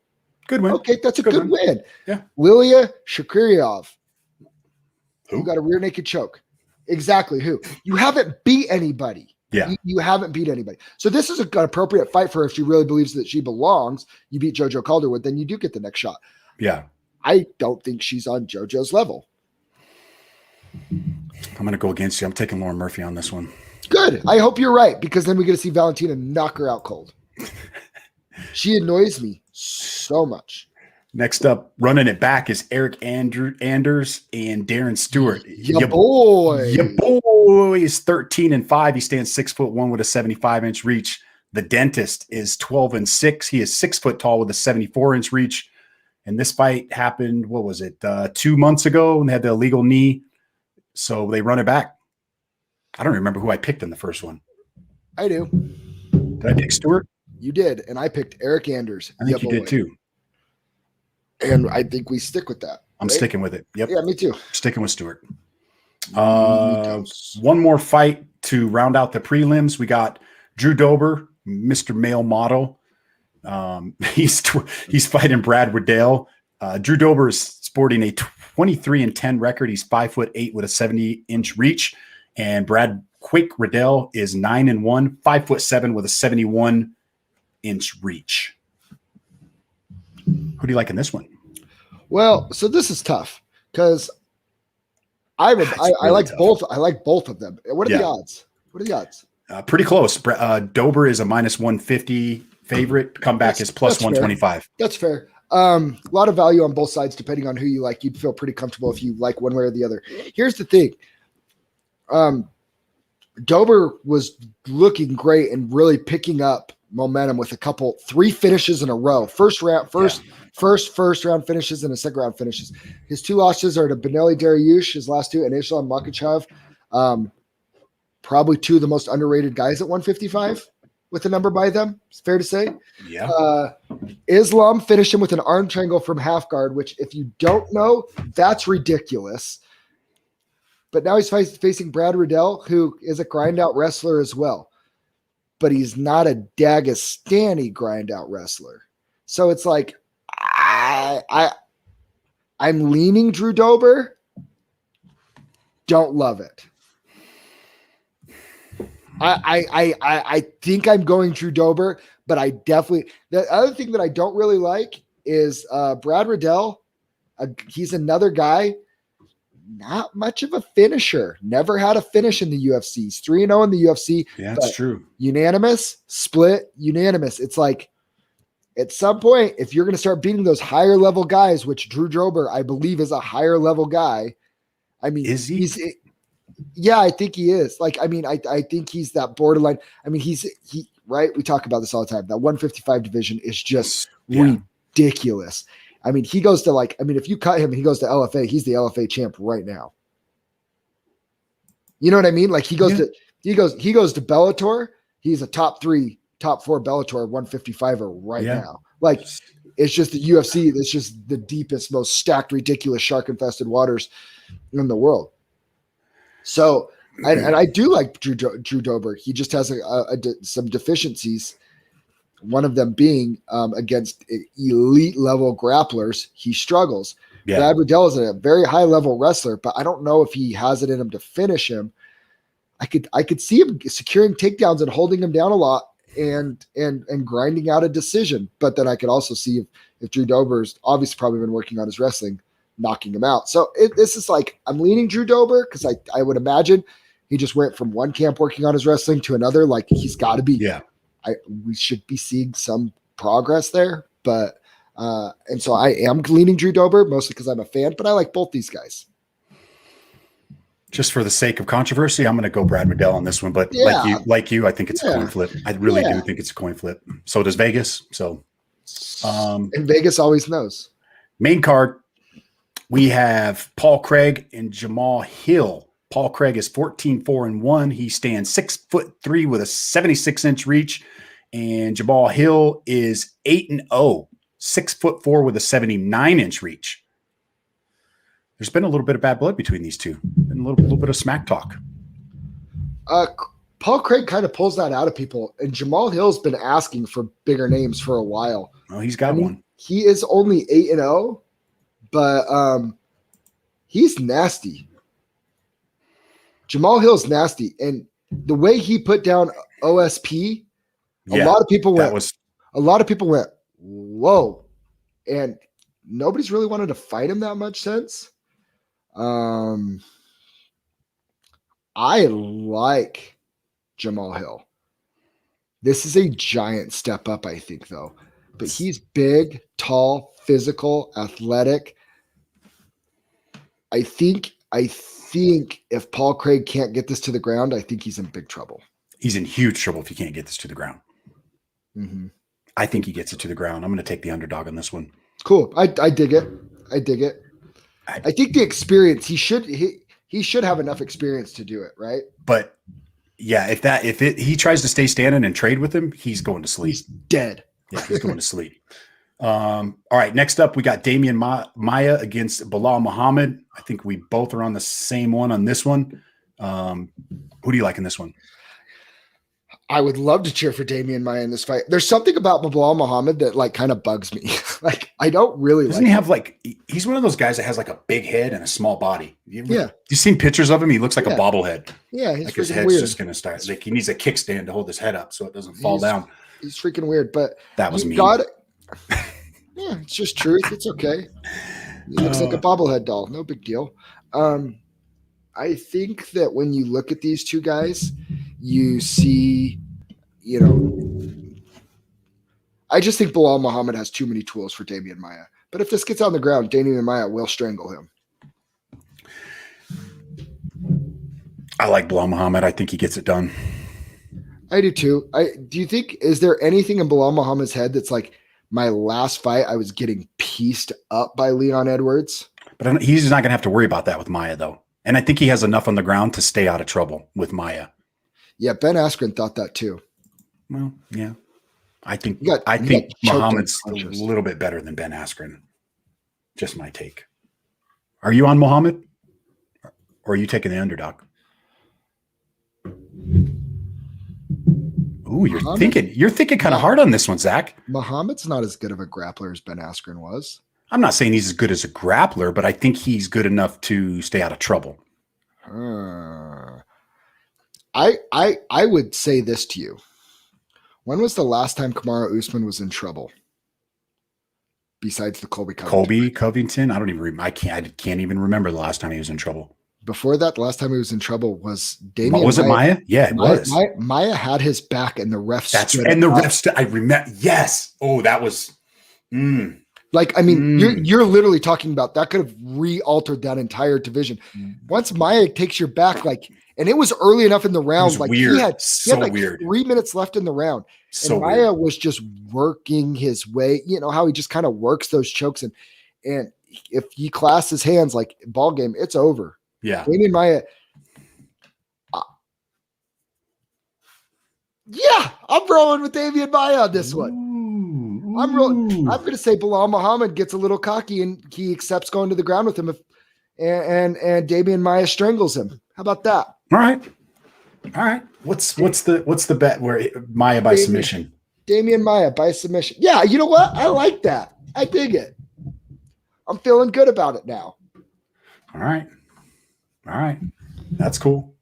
good win. Okay, that's a good win. Yeah. Lilia Shakiriov, who you got a rear naked choke. Exactly who? You haven't beat anybody. Yeah. You haven't beat anybody. So this is an appropriate fight for her if she really believes that she belongs. You beat JoJo Calderwood, then you do get the next shot. Yeah. I don't think she's on JoJo's level. I'm going to go against you. I'm taking Lauren Murphy on this one. Good. I hope you're right, because then we get to see Valentina knock her out cold. She annoys me so much. Next up, running it back is Eric Anders and Darren Stewart. Your boy. Your boy is 13-5. He stands 6'1" with a 75-inch reach. The dentist is 12-6. He is 6 foot tall with a 74-inch reach. And this fight happened, what was it, 2 months ago, and they had the illegal knee. So they run it back. I don't remember who I picked in the first one. I do. Did I pick Stewart? You did, and I picked Eric Anders. I think you did too. And I think we stick with that. I'm sticking with it. Yep. Yeah, me too. Sticking with Stewart. One more fight to round out the prelims. We got Drew Dober, Mr. Male Model. He's fighting Brad Riddell. Drew Dober is sporting a 23-10 record. He's 5'8" with a 70-inch reach. And Brad Quick Riddell is 9-1, 5'7" with a 71-inch reach. Who do you like in this one? Well, so this is tough because I like tough. Both. I like both of them. What are the odds? What are the odds? Pretty close. Dober is a -150 favorite. Comeback is plus 125. Fair. That's fair. A lot of value on both sides, depending on who you like. You'd feel pretty comfortable if you like one way or the other. Here's the thing. Dober was looking great and really picking up momentum with 3 finishes in a row. First round finishes and a second round finishes. His 2 losses are to Benelli Dariush, his last 2, and Islam Makhachev. Probably 2 of the most underrated guys at 155 with a number by them. It's fair to say. Yeah. Islam finished him with an arm triangle from half guard, which if you don't know, that's ridiculous. But now he's facing Brad Riddell, who is a grind out wrestler as well. But he's not a Dagestani grind out wrestler. So it's like, I'm leaning Drew Dober. Don't love it. I think I'm going Drew Dober, but I definitely, the other thing that I don't really like is Brad Riddell. He's another guy, not much of a finisher. Never had a finish in the UFC. He's 3-0 in the UFC. Yeah, that's true. Unanimous, split, unanimous. It's like, at some point, if you're going to start beating those higher level guys, which Drew Dober, I believe, is a higher level guy. I mean, is he? Yeah, I think he is. Like, I mean, I think he's that borderline. I mean, he right. We talk about this all the time. That 155 division is just ridiculous. I mean, he goes to if you cut him, he goes to LFA. He's the LFA champ right now. You know what I mean? Like he goes to Bellator. He's a top 4 Bellator 155er right now. Like it's just the UFC. It's just the deepest, most stacked, ridiculous shark-infested waters in the world. So, and I do like Drew Dober. He just has some deficiencies. One of them being against elite level grapplers, he struggles. Yeah. Brad Riddell is a very high level wrestler, but I don't know if he has it in him to finish him. I could see him securing takedowns and holding him down a lot and grinding out a decision. But then I could also see if Drew Dober's obviously probably been working on his wrestling, knocking him out. So this is like, I'm leaning Drew Dober because I would imagine he just went from one camp working on his wrestling to another. Like he's got to be. Yeah. We should be seeing some progress there, but and so I am leaning Drew Dober mostly because I'm a fan, but I like both these guys. Just for the sake of controversy, I'm going to go Brad Riddell on this one, but like you, I think it's a coin flip. I really do think it's a coin flip. So does Vegas. So, and Vegas always knows. Main card, we have Paul Craig and Jamal Hill. Paul Craig is 14-4-1. He stands 6'3" with a 76-inch reach. And Jamal Hill is 8-0, 6'4" with a 79-inch reach. There's been a little bit of bad blood between these two, and a little bit of smack talk. Paul Craig kind of pulls that out of people, and Jamal Hill's been asking for bigger names for a while. Well, he's got one. He is only 8-0, but he's nasty. Jamal Hill's nasty, and the way he put down OSP, a lot of people went, whoa, and nobody's really wanted to fight him that much since. I like Jamal Hill. This is a giant step up, I think, though. But he's big, tall, physical, athletic. I think if Paul Craig can't get this to the ground, I think he's in big trouble. He's in huge trouble if he can't get this to the ground. Mm-hmm. I think he gets it to the ground. I'm going to take the underdog on this one. Cool. I dig it. I dig it. I think the experience, he should have enough experience to do it, right? But yeah, if he tries to stay standing and trade with him, he's going to sleep. He's dead. Yeah, he's going to sleep. All right, next up, we got Damian Maia against Bilal Muhammad. I think we both are on the same one on this one. Who do you like in this one? I would love to cheer for Damian Maia in this fight. There's something about Bilal Muhammad that like kind of bugs me. Like I don't really Doesn't he have like he's one of those guys that has like a big head and a small body. Yeah. You've seen pictures of him? He looks like a bobblehead. Yeah, he's like his head's just gonna start. Like he needs a kickstand to hold his head up so it doesn't fall down. He's freaking weird, but that was mean. Yeah, it's just truth. It's okay. He looks like a bobblehead doll. No big deal. I think that when you look at these two guys, you see, I just think Bilal Muhammad has too many tools for Damian Maia. But if this gets on the ground, Damian Maia will strangle him. I like Bilal Muhammad. I think he gets it done. I do too. Is there anything in Bilal Muhammad's head that's like, my last fight, I was getting pieced up by Leon Edwards? But he's not going to have to worry about that with Maia, though. And I think he has enough on the ground to stay out of trouble with Maia. Yeah, Ben Askren thought that too. Well, yeah. I think Muhammad's a little bit better than Ben Askren. Just my take. Are you on Muhammad? Or are you taking the underdog? Ooh, you're thinking kind of hard on this one, Zach. Muhammad's not as good of a grappler as Ben Askren was. I'm not saying he's as good as a grappler, but I think he's good enough to stay out of trouble. I would say this to you. When was the last time Kamaru Usman was in trouble? Besides the Colby Covington? I don't even remember. I can't even remember the last time he was in trouble. Before that, the last time he was in trouble was Damian. Was it Maia? Yeah, it was. Maia had his back, and the refs. I remember. Yes. Oh, that was. Like, I mean, you're literally talking about that could have re-altered that entire division. Once Maia takes your back, like, and it was early enough in the round, like weird. he had like weird. 3 minutes left in the round, and Maia was just working his way. You know how he just kind of works those chokes, and if he clasps his hands like ball game, it's over. Yeah. Damian Maia. Yeah, I'm rolling with Damian Maia on this one. I'm going to say Bilal Muhammad gets a little cocky and he accepts going to the ground with him and Damian Maia strangles him. How about that? All right. What's the bet where Maia by submission? Damian Maia by submission. Yeah, you know what? I like that. I dig it. I'm feeling good about it now. All right. That's cool.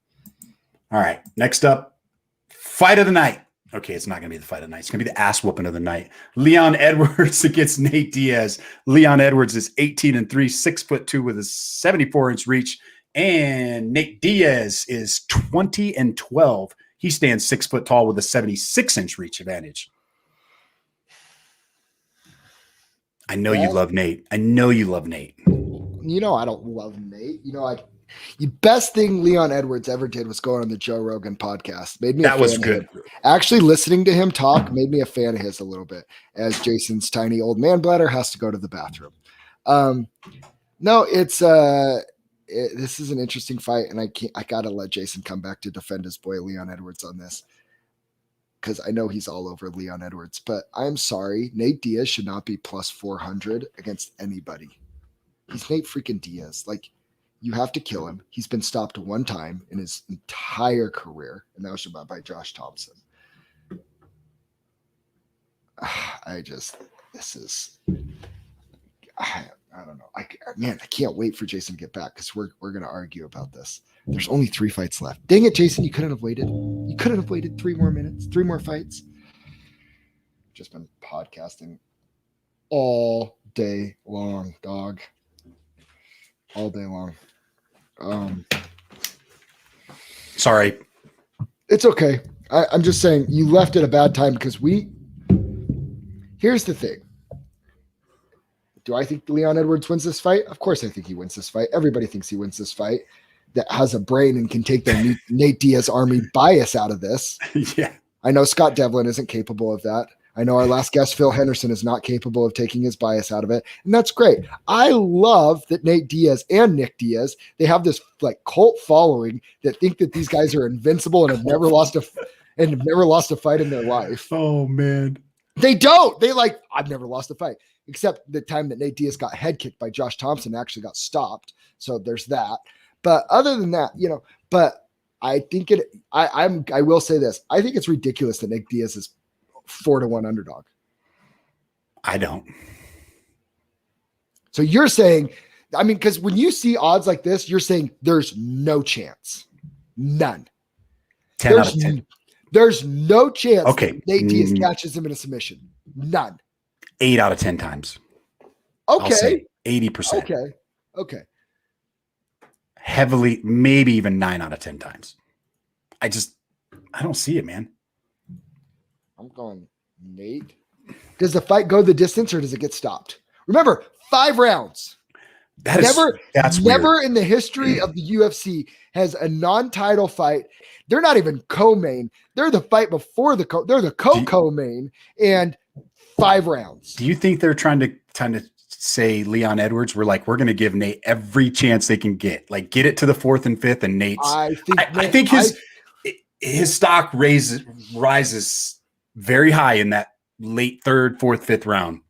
All right. Next up, fight of the night. Okay, it's not going to be the fight of the night. It's going to be the ass whooping of the night. Leon Edwards against Nate Diaz. Leon Edwards is 18-3, 6'2" with a 74-inch reach. And Nate Diaz is 20-12. He stands 6 foot tall with a 76-inch reach advantage. I know you love Nate. You know I don't love Nate. You know, the best thing Leon Edwards ever did was go on the Joe Rogan podcast. Made me that was good. Actually, listening to him talk made me a fan of his a little bit. As Jason's tiny old man bladder has to go to the bathroom. No, it's this is an interesting fight, and I gotta let Jason come back to defend his boy Leon Edwards on this, because I know he's all over Leon Edwards. But I'm sorry, Nate Diaz should not be plus 400 against anybody. He's Nate freaking Diaz. Like, you have to kill him. He's been stopped one time in his entire career, and that was by Josh Thompson. I don't know. I can't wait for Jason to get back because we're going to argue about this. There's only 3 fights left. Dang it, Jason. You couldn't have waited. You couldn't have waited 3 more minutes, 3 more fights. Just been podcasting all day long, dog. All day long. Sorry. It's okay. I'm just saying you left at a bad time because here's the thing. Do I think Leon Edwards wins this fight? Of course I think he wins this fight. Everybody thinks he wins this fight that has a brain and can take their Nate Diaz army bias out of this. Yeah. I know Scott Devlin isn't capable of that. I know our last guest, Phil Henderson, is not capable of taking his bias out of it. And that's great. I love that Nate Diaz and Nick Diaz, they have this like cult following that think that these guys are invincible and have never lost a fight in their life. Oh, man. They don't. They like, I've never lost a fight, except the time that Nate Diaz got head kicked by Josh Thompson and actually got stopped. So there's that. But other than that, but I think I will say this. I think it's ridiculous that Nick Diaz is 4-1 underdog. I don't. So you're saying, I mean, because when you see odds like this, you're saying there's no chance. None. 10 out of 10. There's no chance that Nate Diaz catches him in a submission. None. 8 out of 10 times. Okay. I'll say 80%. Okay. Heavily, maybe even 9 out of 10 times. I don't see it, man. I'm going Nate. Does the fight go the distance or does it get stopped? Remember, 5 rounds. That's never weird. In the history of the UFC has a non-title fight. They're not even co-main. They're the fight before they're the co-main and 5 rounds. Do you think they're trying to say Leon Edwards? We're going to give Nate every chance they can get. Like get it to the 4th and 5th and Nate's. I think his stock rises very high in that late 3rd, 4th, 5th round.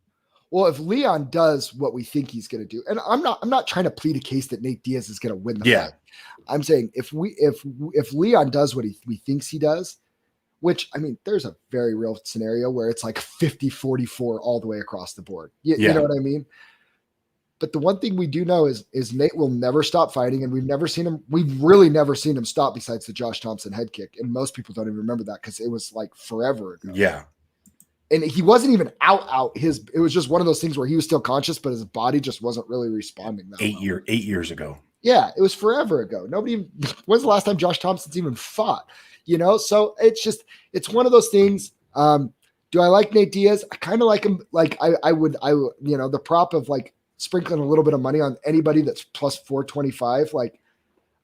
Well, if Leon does what we think he's going to do, and I'm not trying to plead a case that Nate Diaz is going to win the fight. I'm saying if Leon does what he thinks he does, which I mean, there's a very real scenario where it's like 50-44 all the way across the board. You know what I mean? But the one thing we do know is Nate will never stop fighting, and we've really never seen him stop besides the Josh Thompson head kick. And most people don't even remember that because it was like forever ago. Yeah. And he wasn't even out. It was just one of those things where he was still conscious, but his body just wasn't really responding. 8 years ago. Yeah, it was forever ago. When's the last time Josh Thompson's even fought? So it's one of those things. Do I like Nate Diaz? I kind of like him. Like I would, the prop of like sprinkling a little bit of money on anybody that's plus 425. Like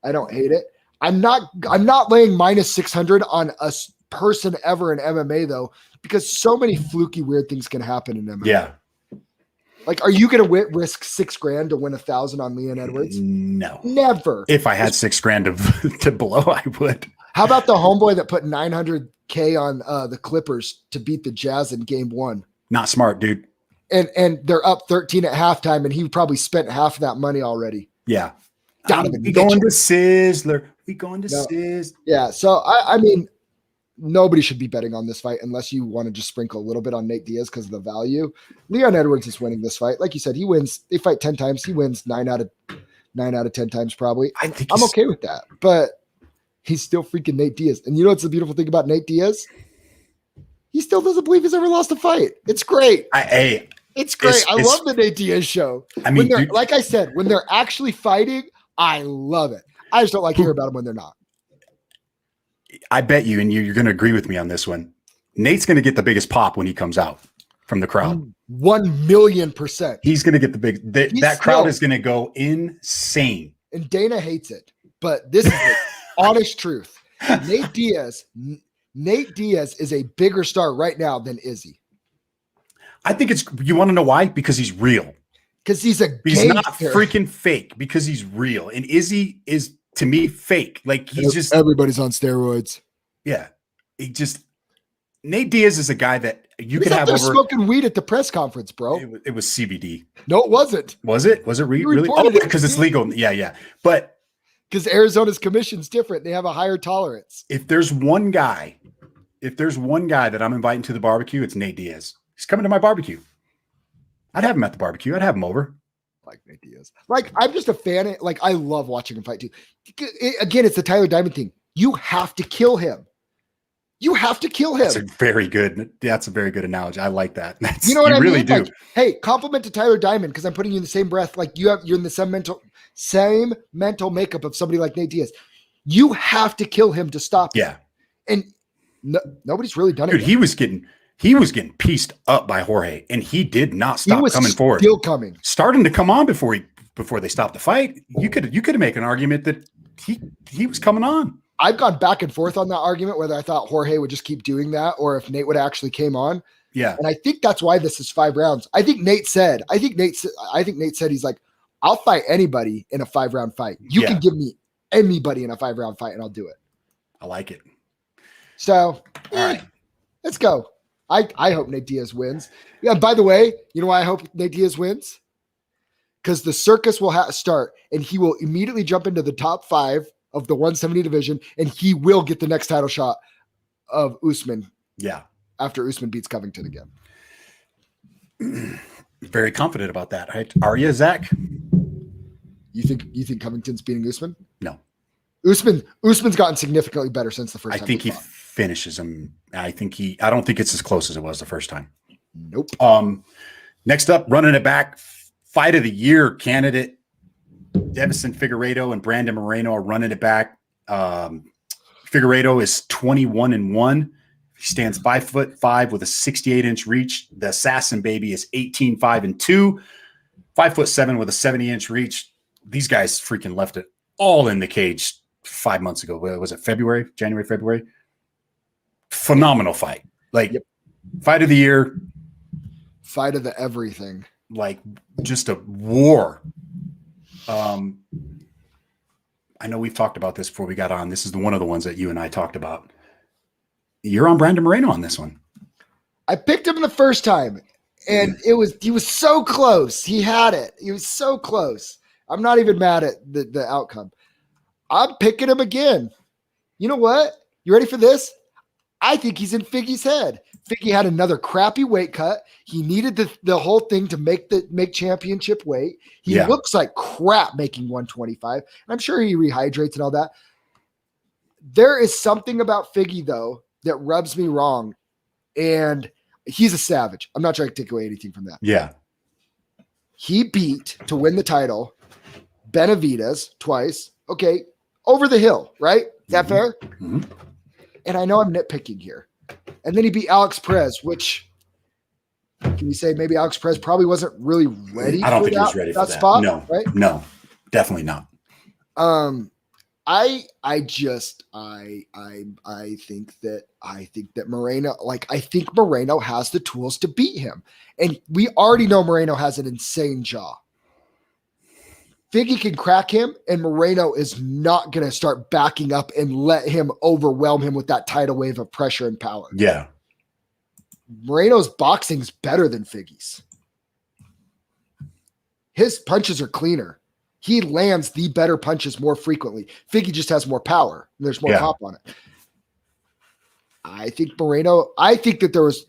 I don't hate it. I'm not laying minus 600 on a person ever in MMA though, because so many fluky weird things can happen in MMA. Yeah. Like, are you going to risk $6,000 to win 1,000 on Leon Edwards? No, never. If I had $6,000 to blow, I would. How about the homeboy that put $900K on the Clippers to beat the Jazz in game 1? Not smart, dude. And they're up 13 at halftime, and he probably spent half of that money already. Yeah. We going to Sizzler. We going to Sizzler. Yeah. So I mean, nobody should be betting on this fight unless you want to just sprinkle a little bit on Nate Diaz because of the value. Leon Edwards is winning this fight. Like you said, he wins. They fight 10 times. He wins 9 out of 10 times probably. I'm okay with that. But he's still freaking Nate Diaz. And you know what's the beautiful thing about Nate Diaz? He still doesn't believe he's ever lost a fight. It's great. It's great. I love the Nate Diaz show. I mean, like I said, when they're actually fighting, I love it. I just don't like hearing about them when they're not. I bet you, and you're going to agree with me on this one, Nate's going to get the biggest pop when he comes out from the crowd. 1,000,000%. He's going to get that crowd is going to go insane. And Dana hates it, but this is the honest truth. Nate Diaz is a bigger star right now than Izzy. I think you want to know why? Because he's real. Because he's not freaking fake, because he's real. And Izzy is, to me, fake. Like everybody's on steroids. Yeah. Nate Diaz is a guy that you could have over smoking weed at the press conference, bro. It was CBD. No, it wasn't. Was it? Was it really? Oh, because it's legal. Yeah. But because Arizona's commission's different. They have a higher tolerance. If there's one guy that I'm inviting to the barbecue, it's Nate Diaz. He's coming to my barbecue. I'd have him at the barbecue. I'd have him over. Like Nate Diaz. Like, I'm just a fan. Like, I love watching him fight too. Again, it's the Tyler Diamond thing. You have to kill him. That's a very good analogy. I like that. You know what I really mean? Do. Like, hey, compliment to Tyler Diamond because I'm putting you in the same breath. Like you're in the same mental makeup of somebody like Nate Diaz. You have to kill him to stop him. Yeah. And nobody's really done it. Dude, he was getting he was getting pieced up by Jorge, and he did not stop coming forward. Still coming, starting to come on before they stopped the fight. You could make an argument that he was coming on. I've gone back and forth on that argument whether I thought Jorge would just keep doing that or if Nate would actually came on. Yeah, and I think that's why this is 5 rounds. I think Nate said he's like, I'll fight anybody in a 5-round fight. You can give me anybody in a 5-round fight, and I'll do it. I like it. So, all right, let's go. I hope Nate Diaz wins. Yeah. By the way, you know why I hope Nate Diaz wins? Because the circus will start, and he will immediately jump into the top 5 of the 170 division, and he will get the next title shot of Usman. Yeah. After Usman beats Covington again. Very confident about that. Right? Are you, Zach? You think Covington's beating Usman? No. Usman's gotten significantly better since the first time. I think he finishes him. I don't think it's as close as it was the first time. Nope. Next up, running it back, fight of the year candidate, Deiveson Figueiredo and Brandon Moreno are running it back. Figueiredo is 21-1. He stands 5'5" with a 68-inch reach. The Assassin baby is 18-5-2, 5'7" with a 70-inch reach. These guys freaking left it all in the cage 5 months ago. Was it January, February? Phenomenal fight. Fight of the year. Fight of the everything. Like just a war. I know we've talked about this before we got on. This is one of the ones that you and I talked about. You're on Brandon Moreno on this one. I picked him the first time, and he was so close. He had it. He was so close. I'm not even mad at the outcome. I'm picking him again. You know what? You ready for this? I think he's in Figgy's head. Figgy had another crappy weight cut. He needed the whole thing to make championship weight. He looks like crap making 125. I'm sure he rehydrates and all that. There is something about Figgy, though, that rubs me wrong. And he's a savage. I'm not trying to take away anything from that. Yeah. He beat, to win the title, Benavidez twice. Okay. Over the hill, right? Is that fair? Mm-hmm. And I know I'm nitpicking here. And then he beat Alex Perez, which can we say maybe Alex Perez probably wasn't really ready? I don't think he was ready for that spot. No, right? No, definitely not. I think that Moreno, I think Moreno has the tools to beat him. And we already know Moreno has an insane jaw. Figgy can crack him, and Moreno is not going to start backing up and let him overwhelm him with that tidal wave of pressure and power. Yeah. Moreno's boxing's better than Figgy's. His punches are cleaner. He lands the better punches more frequently. Figgy just has more power, and there's more pop on it. I think that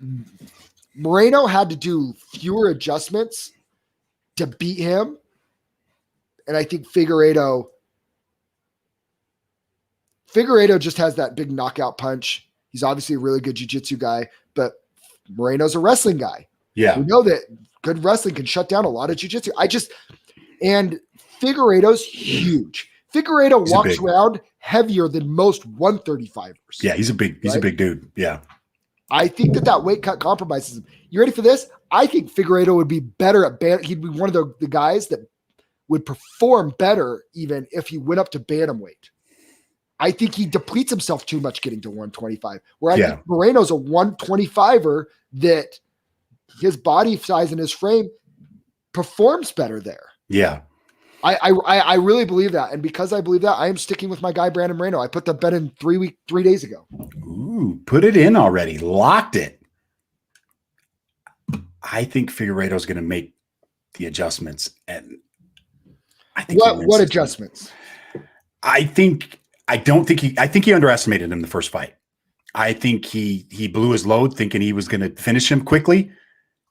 Moreno had to do fewer adjustments to beat him. And I think Figueiredo just has that big knockout punch. He's obviously a really good jiu-jitsu guy, but Moreno's a wrestling guy. Yeah. We know that good wrestling can shut down a lot of jiu-jitsu. And Figueiredo's huge. Figueiredo walks around heavier than most 135ers. Yeah, he's a big dude. Yeah. I think that weight cut compromises him. You ready for this? I think Figueiredo would be better at he'd be one of the guys that would perform better even if he went up to bantamweight. I think he depletes himself too much getting to 125. Where I think Moreno's a 125er that his body size and his frame performs better there. Yeah. I really believe that. And because I believe that, I am sticking with my guy, Brandon Moreno. I put the bet in 3 days ago. Ooh, put it in already. Locked it. I think Figueiredo's going to make the adjustments. And I think what adjustments? I think he underestimated him the first fight. I think he blew his load thinking he was going to finish him quickly.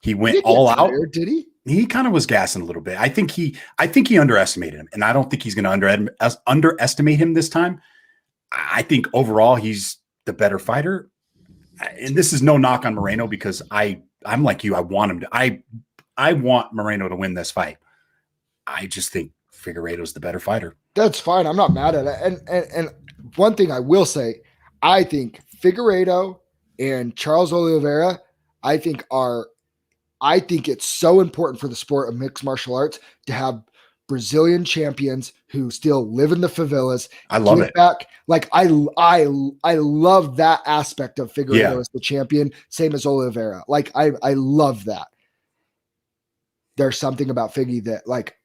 He went all out. Did he? He kind of was gassing a little bit. I think he underestimated him, and I don't think he's going to underestimate him this time. I think overall he's the better fighter. And this is no knock on Moreno because I'm like you. I want him to. I want Moreno to win this fight. I just think Figueiredo's the better fighter. That's fine. I'm not mad at it. And one thing I will say, I think Figueiredo and Charles Oliveira, I think it's so important for the sport of mixed martial arts to have Brazilian champions who still live in the favelas. I love it. Back. Like I love that aspect of Figueiredo as the champion, same as Oliveira. Like I love that. There's something about Figgy that like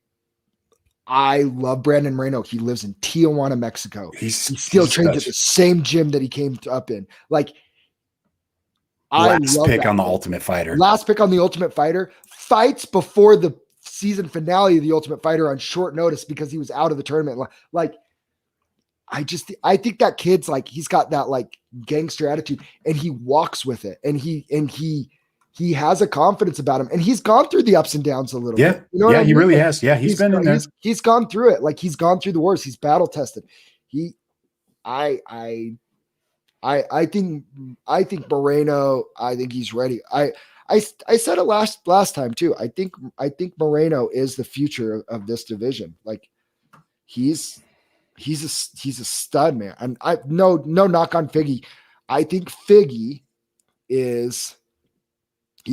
I love Brandon Moreno. He lives in Tijuana, Mexico. He still trains at the same gym that he came up in. Like last pick on the Ultimate Fighter. Last pick on the Ultimate Fighter. Fights before the season finale of the Ultimate Fighter on short notice because he was out of the tournament. Like, I think that kid's like, he's got that like gangster attitude and he walks with it. And he has a confidence about him and he's gone through the ups and downs a little bit. You know what I mean? He really has. Yeah. He's been in there. He's gone through it. Like he's gone through the wars. He's battle tested. I think Moreno, I think he's ready. I said it last time too. I think Moreno is the future of this division. Like he's a stud, man. And no knock on Figgy. I think Figgy is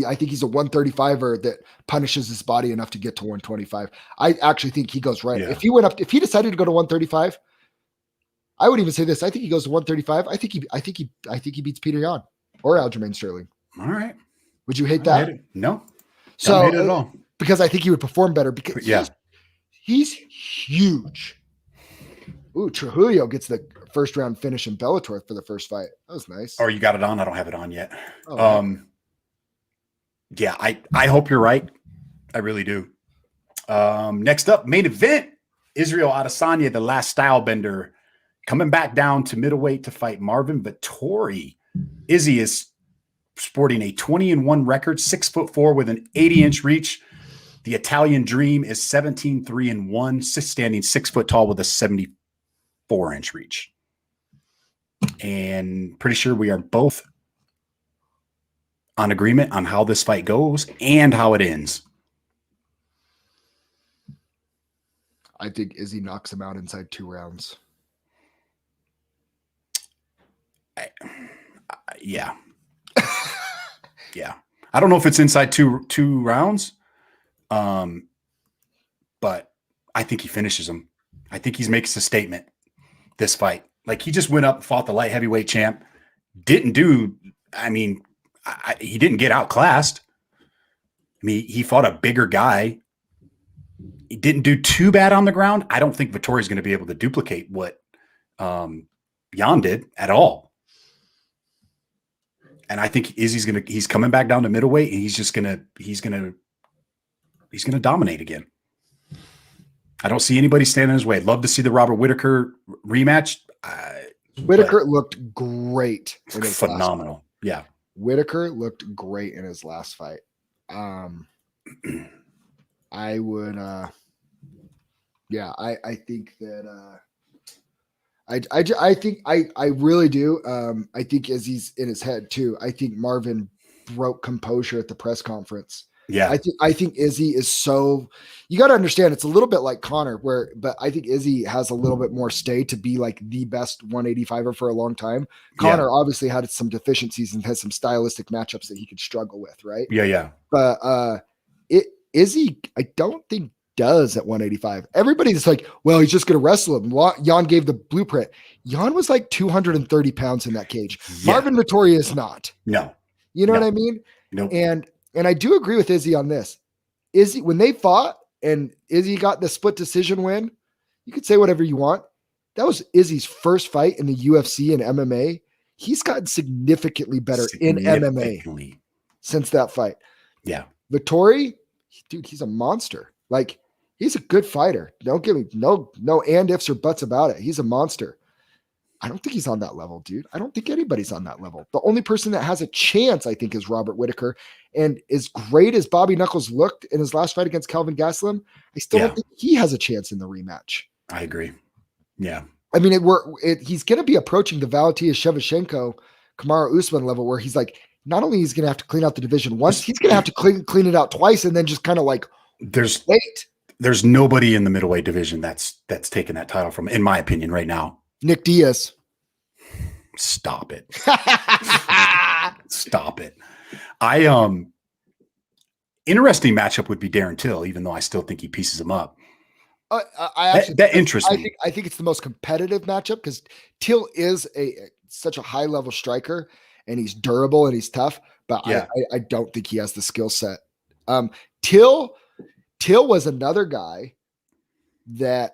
I think he's a 135er that punishes his body enough to get to 125. I actually think he goes right. Yeah. If he decided to go to 135, I would even say this. I think he goes to 135. I think he beats Peter Yan or Aljamain Sterling. All right. Would you hate that? No. So don't hate it at all. Because I think he would perform better because he's huge. Ooh, Trujillo gets the first round finish in Bellator for the first fight. That was nice. Oh, you got it on? I don't have it on yet. Oh, yeah, I hope you're right. I really do. Next up, main event. Israel Adesanya, the last style bender, coming back down to middleweight to fight Marvin Vettori. Izzy is sporting a 20-1 record, 6'4" with an 80-inch reach. The Italian Dream is 17-3-1, standing 6 foot tall with a 74-inch reach. And pretty sure we are both on agreement on how this fight goes and how it ends. I think Izzy knocks him out inside 2 rounds. Yeah. Yeah. I don't know if it's inside two rounds. But I think he finishes him. I think he makes a statement this fight. Like he just went up, fought the light heavyweight champ. He didn't get outclassed. I mean, he fought a bigger guy. He didn't do too bad on the ground. I don't think Vettori's going to be able to duplicate what Jan did at all. And I think he's coming back down to middleweight and he's going to dominate again. I don't see anybody standing in his way. I'd love to see the Robert Whittaker rematch. Whittaker looked great. Phenomenal. Yeah. Whittaker looked great in his last fight. I would, I think that, I really do. I think as he's in his head too, I think Marvin broke composure at the press conference. Yeah. I think Izzy is so, you got to understand it's a little bit like Connor but I think Izzy has a little bit more stay to be like the best 185er for a long time. Connor obviously had some deficiencies and has some stylistic matchups that he could struggle with. Right. Yeah. Yeah. But Izzy, I don't think does at 185. Everybody's like, well, he's just going to wrestle him. Jan gave the blueprint. Jan was like 230 pounds in that cage. Yeah. Marvin Vettori is not. No. You know what I mean? No. And I do agree with Izzy on this. Izzy, when they fought and Izzy got the split decision win, you could say whatever you want. That was Izzy's first fight in the UFC and MMA. He's gotten significantly better in MMA since that fight. Yeah. Vettori, dude, he's a monster. Like, he's a good fighter. Don't give me no and ifs or buts about it. He's a monster. I don't think he's on that level, dude. I don't think anybody's on that level. The only person that has a chance, I think, is Robert Whittaker. And as great as Bobby Knuckles looked in his last fight against Calvin Gastelum, I still don't think he has a chance in the rematch. I agree. Yeah. I mean, he's going to be approaching the Valentina Shevchenko, Kamaru Usman level where he's like, not only he's going to have to clean out the division once, he's going to have to clean it out twice and then just kind of like there's nobody in the middleweight division that's taken that title from, in my opinion, right now. Nick Diaz. Stop it. Stop it. Interesting matchup would be Darren Till, even though I still think he pieces him up. I actually that interests me. I think it's the most competitive matchup because Till is such a high level striker and he's durable and he's tough, but I don't think he has the skill set. Till was another guy that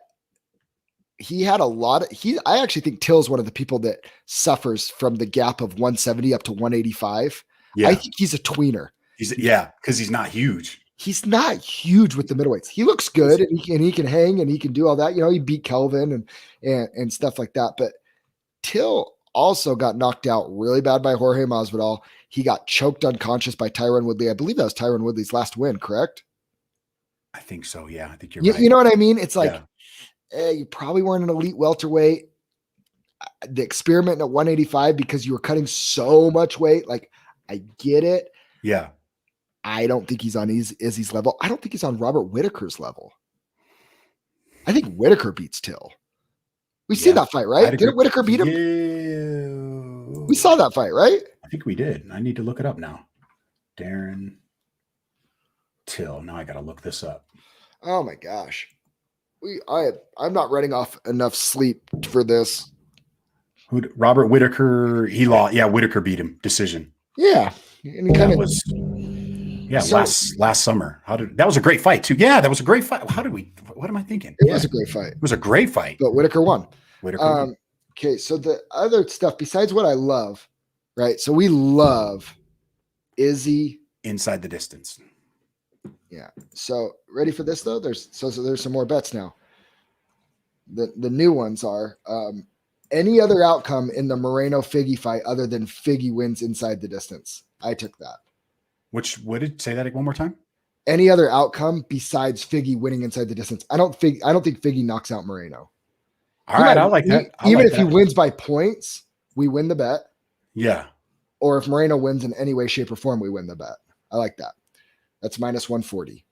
he had a lot of I actually think Till's one of the people that suffers from the gap of 170 up to 185. Yeah. I think he's a tweener. Because he's not huge. He's not huge with the middleweights. He looks good and he can hang and he can do all that. You know, he beat Kelvin and stuff like that. But Till also got knocked out really bad by Jorge Masvidal. He got choked unconscious by Tyron Woodley. I believe that was Tyron Woodley's last win, correct? I think so. Yeah, I think you're right. You know what I mean? It's like, you probably weren't an elite welterweight. The experiment at 185 because you were cutting so much weight. Like, I get it. Yeah. I don't think he's on Izzy's level. I don't think he's on Robert Whitaker's level. I think Whitaker beats Till. We've seen that fight, right? Didn't Whitaker beat him? Yeah. We saw that fight, right? I think we did. I need to look it up now. Darren Till. Now I got to look this up. Oh my gosh. I'm not running off enough sleep for this. Robert Whitaker, he lost. Yeah, Whitaker beat him. Decision. Yeah. And he was last summer. That was a great fight too. Yeah, that was a great fight. What am I thinking? It was a great fight. It was a great fight. But Whitaker won. Okay, so the other stuff besides what I love, right? So we love Izzy inside the distance. Yeah. So ready for this though? There's some more bets now. The new ones are any other outcome in the Moreno Figgy fight other than Figgy wins inside the distance. I took that. Say that one more time? Any other outcome besides Figgy winning inside the distance. I don't think Figgy knocks out Moreno. All right, I like that. Even if he wins by points, we win the bet. Yeah. Or if Moreno wins in any way, shape, or form, we win the bet. I like that. That's minus 140.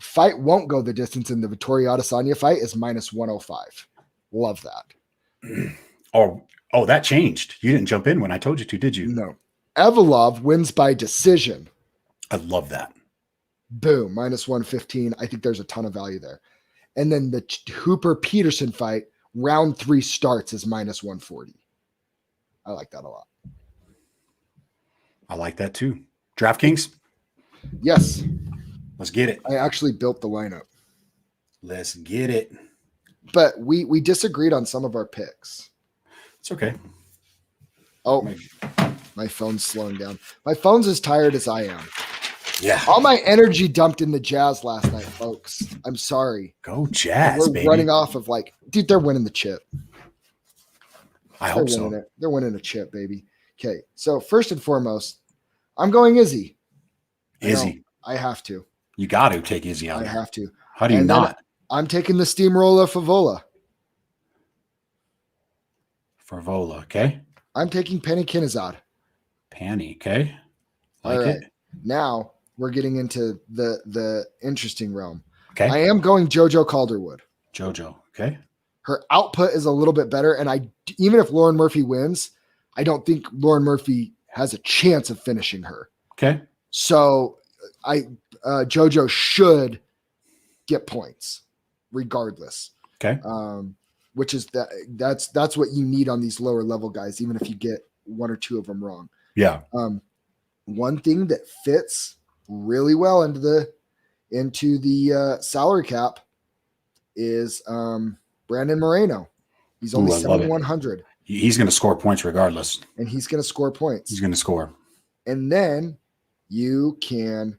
Fight won't go the distance in the Vettori Adesanya fight is minus 105. Love that. Oh, that changed. You didn't jump in when I told you to, did you? No. Evlov wins by decision. I love that. Boom, minus 115. I think there's a ton of value there. And then the Hooper Peterson fight, round 3 starts is minus 140. I like that a lot. I like that too. DraftKings? Yes. Let's get it. I actually built the lineup. Let's get it. But we disagreed on some of our picks. It's okay. Oh, my phone's slowing down. My phone's as tired as I am. Yeah. All my energy dumped in the Jazz last night, folks. I'm sorry. Go Jazz, We're running off of dude, they're winning the chip. I hope so. They're winning a chip, baby. Okay, so first and foremost, I'm going Izzy. Izzy. I have to. You got to take Izzy out. I have to. How do you not? I'm taking the steamroller Favola. Favola, okay. I'm taking Penny Kinizad. Penny, okay. All right. Now we're getting into the interesting realm. Okay. I am going JoJo Calderwood. JoJo, okay. Her output is a little bit better, and even if Lauren Murphy wins, I don't think Lauren Murphy has a chance of finishing her. Okay. So JoJo should get points regardless. Okay. Which is that's what you need on these lower level guys, even if you get one or two of them wrong. Yeah. One thing that fits really well into the salary cap is Brandon Moreno. He's only 7,100. He's going to score points regardless. And he's going to score points. He's going to score. And then you can.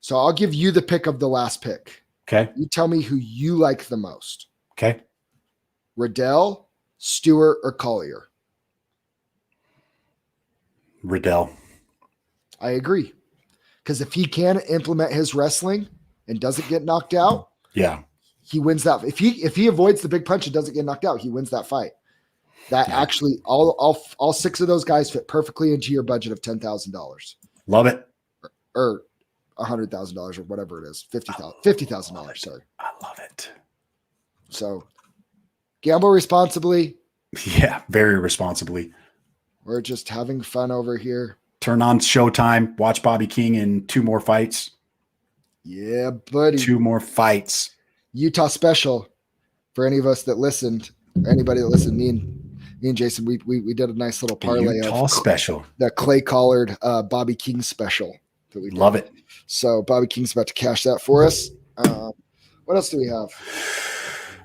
So I'll give you the pick of the last pick. Okay. You tell me who you like the most. Okay. Riddell, Stewart, or Collier? Riddell. I agree. Because if he can implement his wrestling and doesn't get knocked out, yeah, he wins that. If he avoids the big punch and doesn't get knocked out, he wins that fight. That actually all 6 of those guys fit perfectly into your budget of $10,000. Love it. Or $100,000 or whatever it is. $50,000. Sorry. I love it. So gamble responsibly. Yeah, very responsibly. We're just having fun over here. Turn on Showtime. Watch Bobby King in 2 more fights. Yeah, buddy. 2 more fights. Utah special for any of us that listened. Anybody that listened, me and Jason, we did a nice little parlay Utah of special. The clay collared Bobby King special that we did. Love it. So Bobby King's about to cash that for us. What else do we have?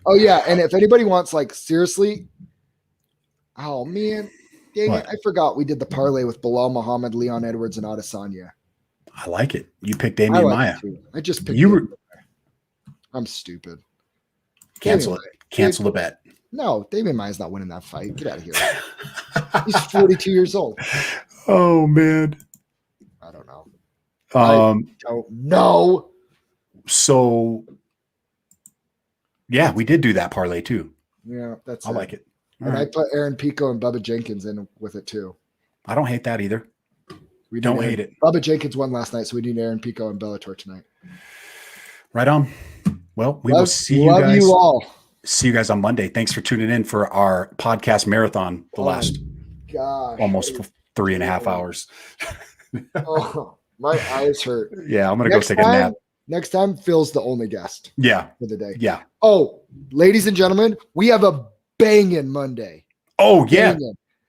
Oh yeah, and if anybody wants, like, seriously, oh man, dang it, I forgot we did the parlay with Bilal Muhammad, Leon Edwards, and Adesanya. I like it. You picked Damian Maia. I just picked I'm stupid. Cancel it. Cancel the bet. No, Damian Maia's not winning that fight. Get out of here. He's 42 years old. Oh man. I don't know. I don't know. So yeah, we did do that parlay too. Yeah, I like it. And I put Aaron Pico and Bubba Jenkins in with it too. I don't hate that either. We don't hate it. Bubba Jenkins won last night, so we need Aaron Pico and Bellator tonight. Right on. Well, we will see you guys. Love you all. See you guys on Monday. Thanks for tuning in for our podcast marathon. The last almost 3.5 hours. Oh, my eyes hurt. Yeah, I'm gonna go take a nap. Next time, Phil's the only guest. Yeah, for the day. Yeah. Oh, ladies and gentlemen, we have a banging Monday. Oh yeah,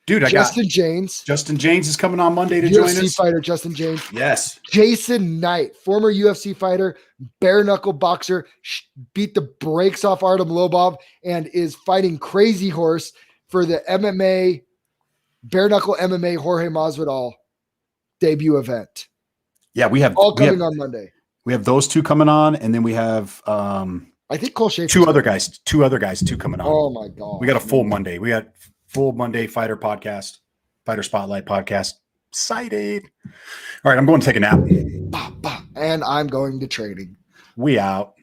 dude! Justin James is coming on Monday to join us. UFC fighter Justin James. Yes. Jason Knight, former UFC fighter, bare knuckle boxer, beat the brakes off Artem Lobov and is fighting Crazy Horse for the MMA, bare knuckle MMA Jorge Masvidal debut event. Yeah, we have all coming on Monday. We have those 2 coming on, and then we have I think Cole Schaefer. 2 other guys coming on. Oh my god. We got a full Monday. We got full Monday fighter spotlight podcast. Excited. All right, I'm going to take a nap. And I'm going to training. We out.